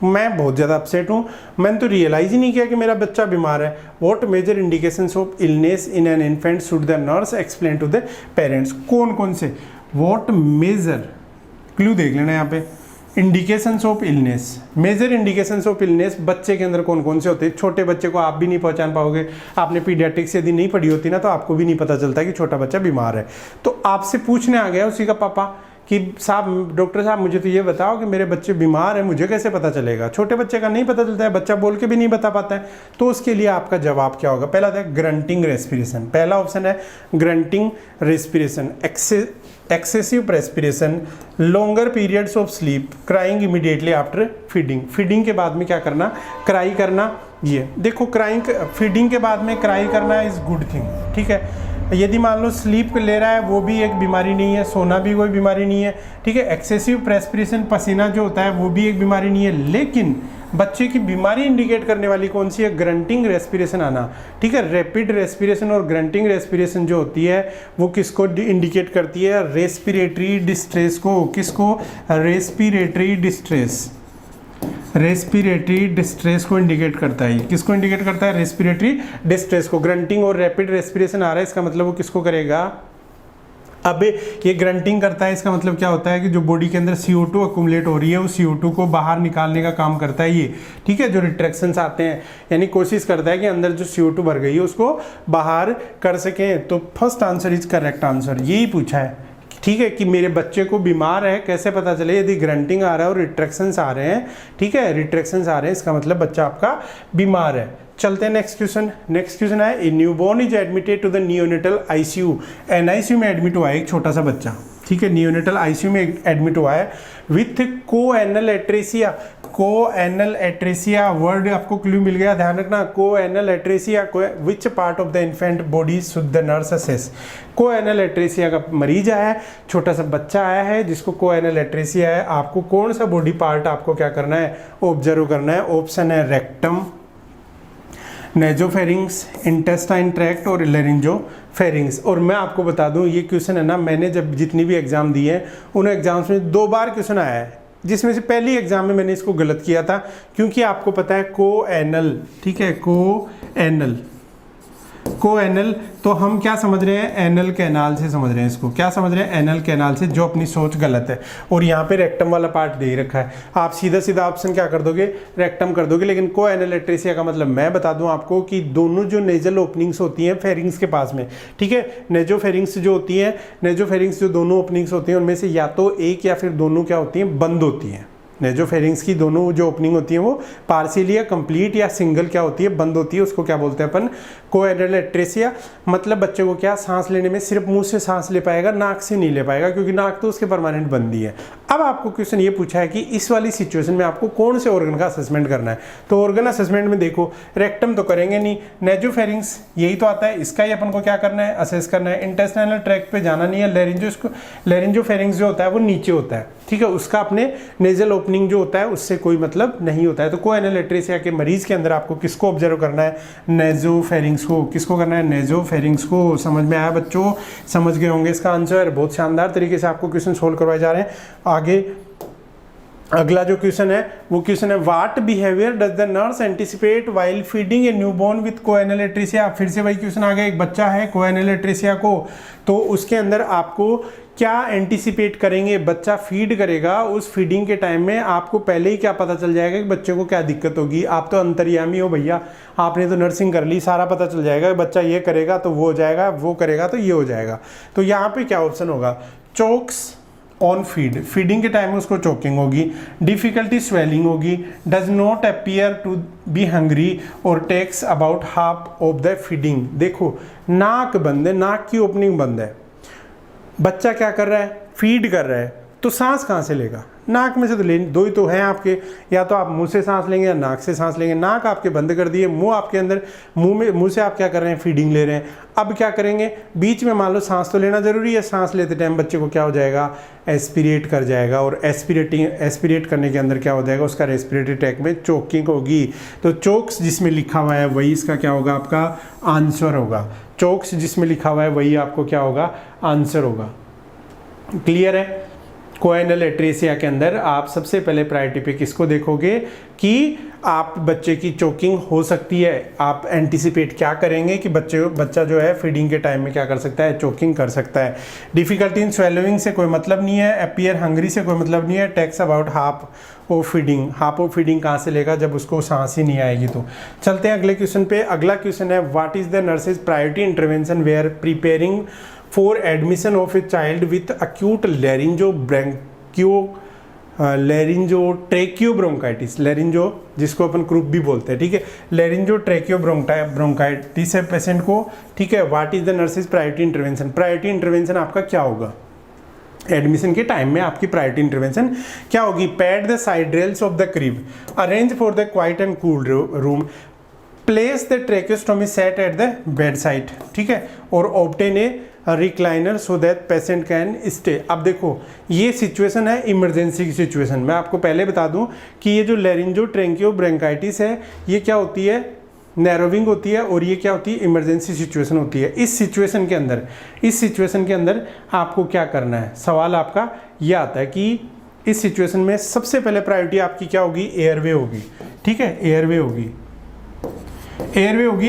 मैं बहुत ज़्यादा अपसेट हूँ, मैंने तो रियलाइज़ ही नहीं किया कि मेरा बच्चा बीमार है। What major indications of illness in an infant should the nurse explain to the parents. कौन कौन से, वॉट मेजर, क्लू देख लेना यहाँ पे, indications of illness, major indications of illness बच्चे के अंदर कौन कौन से होते हैं। छोटे बच्चे को आप भी नहीं पहचान पाओगे, आपने पीडियाट्रिक्स यदि नहीं पढ़ी होती ना तो आपको भी नहीं पता चलता कि छोटा बच्चा बीमार है। तो आपसे पूछने आ गया उसी का पापा कि साहब, डॉक्टर साहब मुझे तो ये बताओ कि मेरे बच्चे बीमार हैं, मुझे कैसे पता चलेगा। छोटे बच्चे का नहीं पता चलता है, बच्चा बोल के भी नहीं बता पाता है। तो उसके लिए आपका जवाब क्या होगा, पहला था ग्रंटिंग रेस्पिरेशन, पहला ऑप्शन है grunting respiration, excessive respiration, longer periods of sleep, crying immediately after feeding. Feeding के बाद में क्या करना, क्राई करना। ये देखो, क्राइंग, फीडिंग के बाद में क्राई करना इज गुड थिंग, ठीक है। यदि मान लो स्लीप ले रहा है, वो भी एक बीमारी नहीं है, सोना भी कोई बीमारी नहीं है, ठीक है। एक्सेसिव प्रेस्पिरेशन, पसीना जो होता है वो भी एक बीमारी नहीं है। लेकिन बच्चे की बीमारी इंडिकेट करने वाली कौन सी है, ग्रंटिंग रेस्पिरेशन आना, ठीक है। रैपिड रेस्पिरेशन और ग्रंटिंग रेस्पिरेशन जो होती है वो किसको इंडिकेट करती है, रेस्पिरेटरी डिस्ट्रेस को। किसको, रेस्पिरेटरी डिस्ट्रेस, रेस्पिरेटरी डिस्ट्रेस को इंडिकेट करता है। किसको इंडिकेट करता है, रेस्पिरेटरी डिस्ट्रेस को। ग्रंटिंग और रैपिड रेस्पिरेशन आ रहा है, इसका मतलब वो किसको करेगा, अबे ये ग्रंटिंग करता है, इसका मतलब क्या होता है कि जो बॉडी के अंदर CO2 अकुमुलेट हो रही है, उस CO2 को बाहर निकालने का काम करता है ये, ठीक है। जो रिट्रैक्शंस आते हैं, यानी कोशिश करता है कि अंदर जो CO2 भर गई है उसको बाहर कर सकें। तो first answer is correct answer, यही पूछा है, ठीक है, कि मेरे बच्चे को बीमार है कैसे पता चले, यदि ग्रंटिंग आ रहा है और रिट्रैक्शंस आ रहे हैं, ठीक है, रिट्रैक्शंस आ रहे हैं, इसका मतलब बच्चा आपका बीमार है। चलते हैं नेक्स्ट क्वेश्चन। नेक्स्ट क्वेश्चन है, a newborn is admitted to the neonatal ICU। NICU में एडमिट हुआ है एक छोटा सा बच्चा, ठीक है, नियोनेटल ICU में एडमिट हुआ है with choanal atresia. Choanal atresia word आपको क्लू मिल गया, ध्यान रखना। Choanal atresia, which part of the infant body should the nurse assess. Choanal atresia का मरीज आया है, छोटा सा बच्चा आया है जिसको कोएनल एट्रेसिया है। आपको कौन सा बॉडी पार्ट आपको क्या करना है, ऑब्जर्व करना है। ऑप्शन है रेक्टम, नेजोफेरिंग्स, इंटेस्टाइन ट्रैक्ट और लेरिंजोफेरिंग्स। और मैं आपको बता दूं ये क्वेश्चन है ना, मैंने जब जितनी भी एग्जाम दिए हैं उन एग्जाम्स में 2 बार क्वेश्चन आया है, जिसमें से पहली एग्जाम में मैंने इसको गलत किया था, क्योंकि आपको पता है कोएनल, ठीक है, कोएनल, कोएनल तो हम क्या समझ रहे हैं, एनल कैनाल से समझ रहे हैं इसको। क्या समझ रहे हैं, एनल कैनाल से, जो अपनी सोच गलत है। और यहाँ पे रेक्टम वाला पार्ट दे ही रखा है, आप सीधा सीधा ऑप्शन क्या कर दोगे, रेक्टम कर दोगे। लेकिन कोएनल एट्रेसिया का मतलब मैं बता दूं आपको कि दोनों जो नेजल ओपनिंग्स होती हैं फेरिंग्स के पास में, ठीक है, नेजोफेरिंग्स जो होती हैं, नेजोफेरिंग्स जो दोनों ओपनिंग्स होती हैं उनमें से या तो एक या फिर दोनों क्या होती हैं, बंद होती हैं। नेजोफेरिंग्स की दोनों जो ओपनिंग होती है वो पार्शियली या कंप्लीट या सिंगल क्या होती है, बंद होती है। उसको क्या बोलते हैं अपन, कोएनल एट्रेसिया। मतलब बच्चे को क्या, सांस लेने में सिर्फ मुंह से सांस ले पाएगा, नाक से नहीं ले पाएगा, क्योंकि नाक तो उसके परमानेंट बंदी है। अब आपको क्वेश्चन ये पूछा है कि इस वाली सिचुएशन में आपको कौन से ऑर्गन का असेसमेंट करना है। तो ऑर्गन असेसमेंट में देखो, रेक्टम तो करेंगे नहीं, नेजोफेरिंग्स यही तो आता है, इसका ही अपन को क्या करना है, असेस करना है। इंटेस्टाइनल ट्रैक्ट पे जाना नहीं है। लेरिंजोफेरिंग्स जो होता है वो नीचे होता है, ठीक है, उसका अपने नेजल ओपनिंग जो होता है उससे कोई मतलब नहीं होता है। तो कोएनल एट्रेसिया के मरीज के अंदर आपको किसको ऑब्जर्व करना है, नेजोफेरिंग्स को। किसको करना है, नेजोफेरिंग्स को। समझ में आया बच्चों, समझ गए होंगे इसका आंसर। बहुत शानदार तरीके से आपको क्वेश्चन सोल्व करवाए जा रहे हैं। आगे अगला जो क्वेश्चन है वो क्वेश्चन है, what behaviour does the nurse anticipate while feeding a newborn with choanal atresia. फिर से वही क्वेश्चन आ गया, एक बच्चा है कोएनल एट्रेसिया को, तो उसके अंदर आपको क्या एंटिसिपेट करेंगे, बच्चा फीड करेगा, उस फीडिंग के टाइम में आपको पहले ही क्या पता चल जाएगा कि बच्चे को क्या दिक्कत होगी। आप तो अंतर्यामी हो भैया, आपने तो नर्सिंग कर ली, सारा पता चल जाएगा कि बच्चा ये करेगा तो वो हो जाएगा, वो करेगा तो ये हो जाएगा। तो यहाँ पे क्या ऑप्शन होगा, चोक्स, ऑन फीडिंग के टाइम में उसको चोकिंग होगी, डिफिकल्टी स्वेलिंग होगी, does not appear to be hungry और takes about half of the feeding. देखो नाक बंद है, नाक की ओपनिंग बंद है, बच्चा क्या कर रहा है, फीड कर रहा है, तो सांस कहाँ से लेगा, नाक में से तो ले, दो ही तो हैं आपके, या तो आप मुंह से सांस लेंगे या नाक से सांस लेंगे। नाक आपके बंद कर दिए, मुंह आपके अंदर, मुंह से आप क्या कर रहे हैं, फीडिंग ले रहे हैं। अब क्या करेंगे, बीच में मान लो सांस तो लेना जरूरी है, सांस लेते टाइम बच्चे को क्या हो जाएगा, एस्पिरेट कर जाएगा, और एस्पिरेट करने के अंदर क्या हो जाएगा, उसका रेस्पिरेटरी ट्रैक में चोकिंग होगी। तो चोक्स जिसमें लिखा हुआ है वही इसका क्या होगा, आपका आंसर होगा। चोक्स जिसमें लिखा हुआ है वही आपको क्या होगा, आंसर होगा। क्लियर है। कोएनल एट्रेसिया के अंदर आप सबसे पहले प्रायोरिटी पे किसको देखोगे कि आप बच्चे की चोकिंग हो सकती है। आप एंटिसिपेट क्या करेंगे कि बच्चा जो है फीडिंग के टाइम में क्या कर सकता है, चोकिंग कर सकता है। डिफिकल्टी इन स्वेलोइंग से कोई मतलब नहीं है, अपीयर हंग्री से कोई मतलब नहीं है, takes about half of feeding. Half of feeding कहाँ से लेगा, जब उसको सांस ही नहीं आएगी। तो चलते हैं अगले क्वेश्चन पे। अगला क्वेश्चन है, what is the nurse's priority intervention where preparing for admission of a child with acute tracheobronchitis. Laryngo जिसको अपन क्रूप भी बोलते हैं, ठीक है, लेरिंजो ट्रेकियोब्रोंकाइटिस है पेशेंट को, ठीक है। What is the nurse's priority intervention. Priority intervention आपका क्या होगा, एडमिशन के टाइम में आपकी प्रायोरिटी इंटरवेंशन क्या होगी। Pad the side rails of the crib, arrange for the quiet and cool room, place the tracheostomy set at the bed side, ठीक है, और obtain a recliner so that patient can stay. अब देखो ये situation है emergency की situation. मैं आपको पहले बता दूं कि ये जो लेरिंजो ट्रेकियोब्रोंकाइटिस है ये क्या होती है, नैरोविंग होती है, और ये क्या होती है, इमरजेंसी सिचुएशन होती है। इस सिचुएशन के अंदर आपको क्या करना है, सवाल आपका यह आता है कि इस सिचुएशन में सबसे पहले प्रायोरिटी आपकी क्या होगी, एयरवे होगी, ठीक है, एयरवे होगी।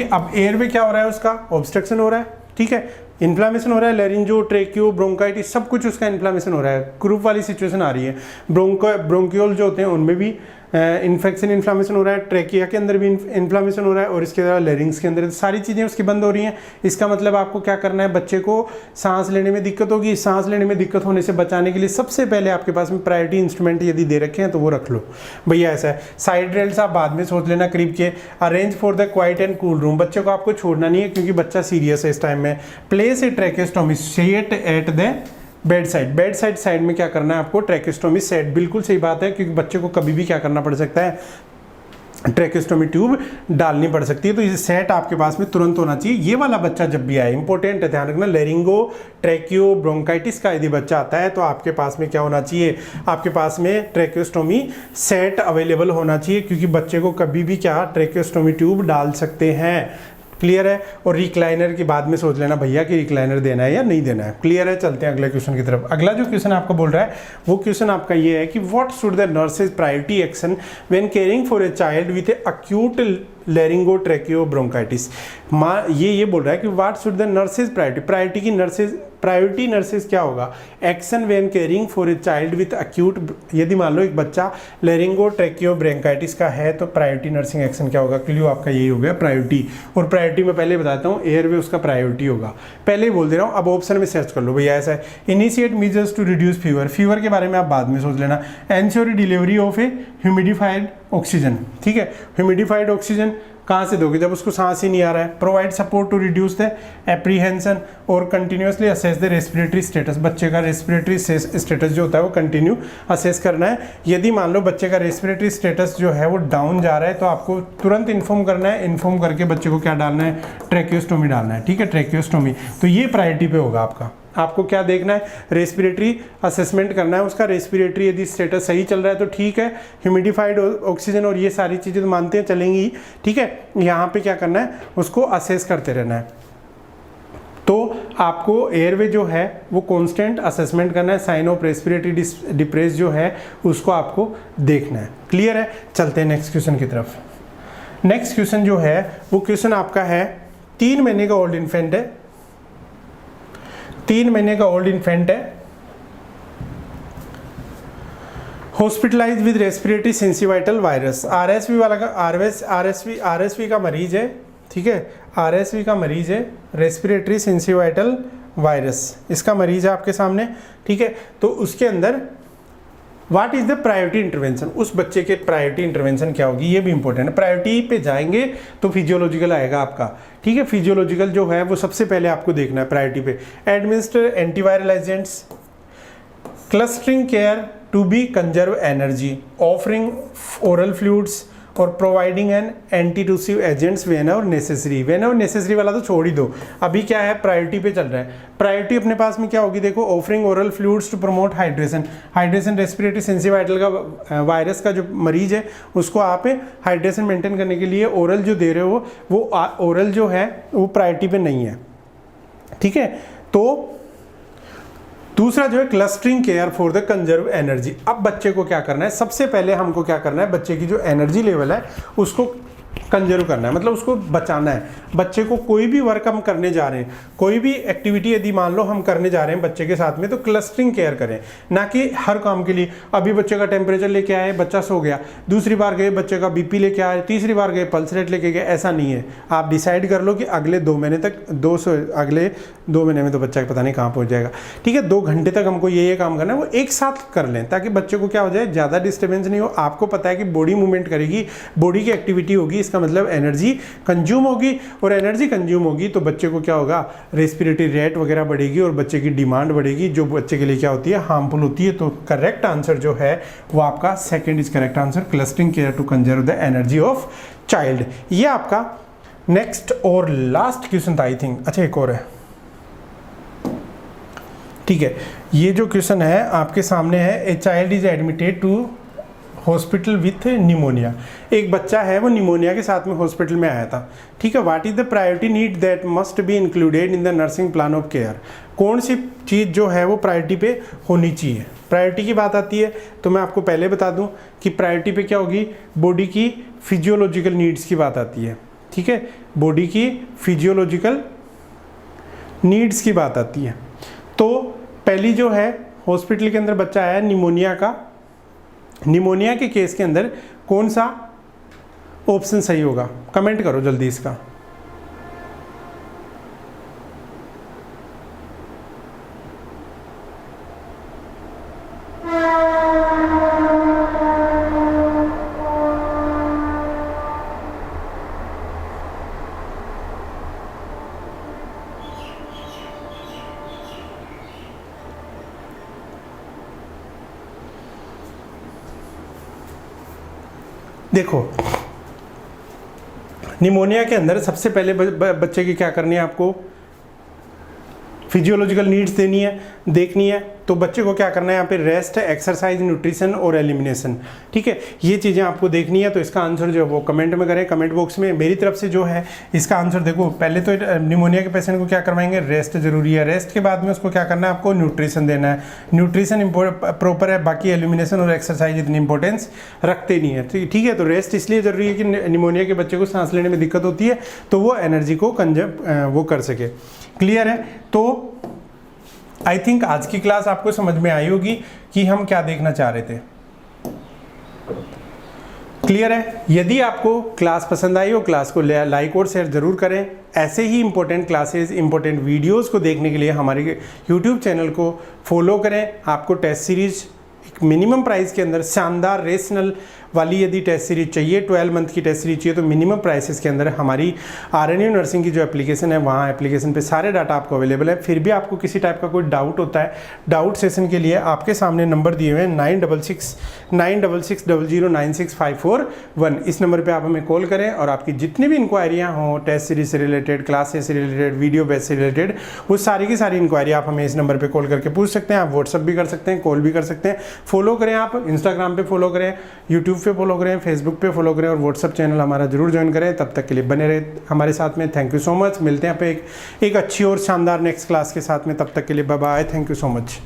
अब एयरवे क्या हो रहा है, उसका ऑब्स्ट्रक्शन हो रहा है, ठीक है, इन्फ्लामेशन हो रहा है, लेरिंजो ट्रेकियो ब्रोंकाइटिस सब कुछ उसका इन्फ्लामेशन हो रहा है। ग्रुप वाली सिचुएशन आ रही है। ब्रोंकियोल जो होते हैं उनमें भी इन्फेक्शन इन्फ्लामेशन हो रहा है, ट्रेकिया के अंदर भी इन्फ्लामेशन हो रहा है, और इसके अलावा लेरिंग्स के अंदर सारी चीज़ें उसकी बंद हो रही हैं। इसका मतलब आपको क्या करना है, बच्चे को सांस लेने में दिक्कत होगी। सांस लेने में दिक्कत होने से बचाने के लिए सबसे पहले आपके पास में प्रायोरिटी इंस्ट्रूमेंट यदि दे रखे हैं तो वो रख लो भैया। ऐसा है, साइड रेल्स आप बाद में सोच लेना क्रीब के। Arrange for the quiet and cool room, बच्चे को आपको छोड़ना नहीं है क्योंकि बच्चा सीरियस है इस टाइम में। Place a tracheostomy set at the bed side में क्या करना है आपको, ट्रेकियोस्टोमी सेट। बिल्कुल सही बात है, क्योंकि बच्चे को कभी भी क्या करना पड़ सकता है, ट्रेकियोस्टोमी ट्यूब डालनी पड़ सकती है। तो ये सेट आपके पास में तुरंत होना चाहिए। ये वाला बच्चा जब भी आए, इंपॉर्टेंट है ध्यान रखना, लेरिंगो ट्रेकियो ब्रोंकाइटिस का यदि बच्चा आता है तो आपके पास में क्या होना चाहिए, आपके पास में ट्रेकियोस्टोमी सेट अवेलेबल होना चाहिए, क्योंकि बच्चे को कभी भी क्या ट्रेकियोस्टोमी ट्यूब डाल सकते हैं। क्लियर है। और रिक्लाइनर की बाद में सोच लेना भैया कि रिक्लाइनर देना है या नहीं देना है। क्लियर है। चलते हैं अगले क्वेश्चन की तरफ। अगला जो क्वेश्चन आपको बोल रहा है वो क्वेश्चन आपका ये है कि what should the nurse's priority action when caring for a child with a acute laryngotracheobronchitis. ये बोल रहा है कि what should the nurse's priority nurse's क्या होगा, action when caring for a child with acute. यदि मान लो एक बच्चा लेरिंगोट्रेकियोब्रोंकाइटिस का है तो प्रायोरिटी नर्सिंग एक्शन क्या होगा, क्लियर आपका यही हो गया प्रायोरिटी। और प्रायोरिटी में पहले बताता हूँ, एयरवे उसका प्रायोरिटी होगा, पहले ही बोल दे रहा हूँ। अब ऑप्शन में सर्च कर लो भैया, ऐसा है initiate measures to reduce fever. Fever के बारे में आप बाद में सोच लेना। Ensure delivery of a humidified oxygen, ठीक है। ह्यूमिडिफाइड ऑक्सीजन कहाँ से दोगे जब उसको सांस ही नहीं आ रहा है। Provide support to reduce the apprehension और continuously assess the respiratory status. बच्चे का रेस्पिरेटरी स्टेटस जो होता है वो कंटिन्यू असेस करना है। यदि मान लो बच्चे का रेस्पिरेटरी स्टेटस जो है वो डाउन जा रहा है तो आपको तुरंत इन्फॉर्म करना है। इन्फॉर्म करके बच्चे को क्या डालना है, ट्रेकियोस्टोमी डालना है, ठीक है, ट्रेकियोस्टोमी। तो ये प्रायोरिटी पे होगा आपका। आपको क्या देखना है, रेस्पिरेटरी असेसमेंट करना है उसका। रेस्पिरेटरी यदि स्टेटस सही चल रहा है तो ठीक है, ह्यूमिडिफाइड ऑक्सीजन और ये सारी चीज़ें तो मानते हैं चलेंगी, ठीक है। यहाँ पे क्या करना है, उसको असेस करते रहना है। तो आपको एयरवे जो है वो कांस्टेंट असेसमेंट करना है। साइन ऑफ रेस्पिरेटरी डिप्रेस जो है उसको आपको देखना है। क्लियर है। चलते हैं नेक्स्ट क्वेश्चन की तरफ। नेक्स्ट क्वेश्चन जो है वो क्वेश्चन आपका है 3 महीने का ओल्ड इन्फेंट है। 3 महीने का ओल्ड इन्फेंट है, hospitalize with respiratory syncytial virus. RSV वाला का आरएसवी का मरीज है, ठीक है, आरएसवी का मरीज है, रेस्पिरेटरी सिंसिवाइटल वायरस, इसका मरीज है आपके सामने, ठीक है। तो उसके अंदर what is the priority intervention, उस बच्चे के प्रायोरिटी इंटरवेंशन क्या होगी, ये भी इंपॉर्टेंट है। प्रायोरिटी पे जाएंगे तो फिजियोलॉजिकल आएगा आपका, ठीक है। फिजियोलॉजिकल जो है वो सबसे पहले आपको देखना है प्रायोरिटी पे। Administer antiviral agents, clustering care to be conserve energy, offering oral fluids और providing an antitussive agents when or necessary. When or necessary वाला तो छोड़ ही दो, अभी क्या है प्रायोरिटी पे चल रहा है। प्रायोरिटी अपने पास में क्या होगी, देखो, offering oral fluids to promote hydration. Hydration respiratory syncytial का वायरस का जो मरीज है उसको आप हाइड्रेशन मेंटेन करने के लिए ओरल जो दे रहे हो वो ओरल जो है वो प्रायोरिटी पे नहीं है, ठीक है। तो दूसरा जो है clustering care for the conserve energy. अब बच्चे को क्या करना है, सबसे पहले हमको क्या करना है, बच्चे की जो एनर्जी लेवल है उसको कंजर्व करना है, मतलब उसको बचाना है। बच्चे को कोई भी वर्क हम करने जा रहे हैं, कोई भी एक्टिविटी यदि मान लो हम करने जा रहे हैं बच्चे के साथ में, तो क्लस्टरिंग केयर करें, ना कि हर काम के लिए। अभी बच्चे का टेम्परेचर लेके आए, बच्चा सो गया, दूसरी बार गए बच्चे का बीपी लेके आए, तीसरी बार गए पल्स रेट लेके गए, ऐसा नहीं है। आप डिसाइड कर लो कि अगले 2 महीने तक अगले 2 महीने में तो बच्चा पता नहीं कहाँ पहुँच जाएगा, ठीक है। 2 घंटे तक हमको ये काम करना है, वो एक साथ कर लें ताकि बच्चे को क्या हो जाए, ज़्यादा डिस्टर्बेंस नहीं हो। आपको पता है कि बॉडी मूवमेंट करेगी, बॉडी की एक्टिविटी होगी, इसका मतलब एनर्जी कंज्यूम होगी, और एनर्जी कंज्यूम होगी तो बच्चे को क्या होगा, रेस्पिरेटरी रेट वगैरह बढ़ेगी और बच्चे की डिमांड बढ़ेगी, जो बच्चे के लिए क्या होती है, हार्मफुल होती है। तो करेक्ट आंसर जो है वो आपका second is correct answer, clustering care to conserve the energy of child. ये आपका नेक्स्ट और लास्ट क्वेश्चन था आई थिंक। अच्छा एक और है, ठीक है। ये जो क्वेश्चन है आपके सामने है, a child is admitted to hospital with pneumonia. एक बच्चा है वो निमोनिया के साथ में हॉस्पिटल में आया था, ठीक है। What is the priority need that must be included in the nursing plan of care. कौन सी चीज़ जो है वो प्रायोरिटी पे होनी चाहिए। प्रायोरिटी की बात आती है तो मैं आपको पहले बता दूं कि प्रायोरिटी पे क्या होगी, बॉडी की फिजियोलॉजिकल नीड्स की बात आती है, ठीक है। बॉडी की फिजियोलॉजिकल नीड्स की बात आती है। तो पहली जो है, हॉस्पिटल के अंदर बच्चा आया निमोनिया का, निमोनिया के केस के अंदर कौन सा ऑप्शन सही होगा, कमेंट करो जल्दी इसका। देखो, निमोनिया के अंदर सबसे पहले बच्चे की क्या करनी है, आपको फिजियोलॉजिकल नीड्स देनी है, देखनी है। तो बच्चे को क्या करना है यहाँ पे, रेस्ट, एक्सरसाइज, न्यूट्रिशन और एलिमिनेशन, ठीक है। ये चीज़ें आपको देखनी है। तो इसका आंसर जो है वो कमेंट में करें, कमेंट बॉक्स में। मेरी तरफ से जो है इसका आंसर देखो, पहले तो निमोनिया के पेशेंट को क्या करवाएंगे, रेस्ट जरूरी है। रेस्ट के बाद में उसको क्या करना है, आपको न्यूट्रिशन देना है। न्यूट्रिशन प्रॉपर है, बाकी एलिमिनेशन और एक्सरसाइज इतनी इंपॉर्टेंस रखते नहीं है, ठीक है। तो रेस्ट इसलिए जरूरी है कि निमोनिया के बच्चे को सांस लेने में दिक्कत होती है तो वो एनर्जी को कंजर्व वो कर सके। क्लियर है। तो आई थिंक आज की क्लास आपको समझ में आई होगी कि हम क्या देखना चाह रहे थे। क्लियर है। यदि आपको क्लास पसंद आई हो, क्लास को लाइक और शेयर जरूर करें। ऐसे ही इंपॉर्टेंट क्लासेस, इंपॉर्टेंट वीडियोस को देखने के लिए हमारे यूट्यूब चैनल को फॉलो करें। आपको टेस्ट सीरीज मिनिमम प्राइस के अंदर शानदार रेशनल वाली यदि टेस्ट सीरीज चाहिए, 12 मंथ की टेस्ट सीरीज चाहिए, तो मिनिमम प्राइसेस के अंदर हमारी RNU नर्सिंग की जो एप्लीकेशन है, वहाँ एप्लीकेशन पे सारे डाटा आपको अवेलेबल है। फिर भी आपको किसी टाइप का कोई डाउट होता है, डाउट सेशन के लिए आपके सामने नंबर दिए हुए हैं 9660096541। इस नंबर पर आप हमें कॉल करें और आपकी जितनी भी इंक्वायरियाँ हों, टेस्ट सीरीज से रिलेटेड, क्लासेस से रिलेटेड, वीडियो बेस से रिलेटेड, वो सारी की सारी इंक्वायरी आप हमें इस नंबर पर कॉल करके पूछ सकते हैं। आप व्हाट्सअप भी कर सकते हैं, कॉल भी कर सकते हैं। फॉलो करें, आप इंस्टाग्राम पे फॉलो करें, यूट्यूब पे फॉलो करें, फेसबुक पे फॉलो करें और व्हाट्सअप चैनल हमारा जरूर ज्वाइन करें। तब तक के लिए बने रहे हमारे साथ में। Thank you so much. मिलते हैं आप एक अच्छी और शानदार नेक्स्ट क्लास के साथ में। तब तक के लिए bye bye. Thank you so much.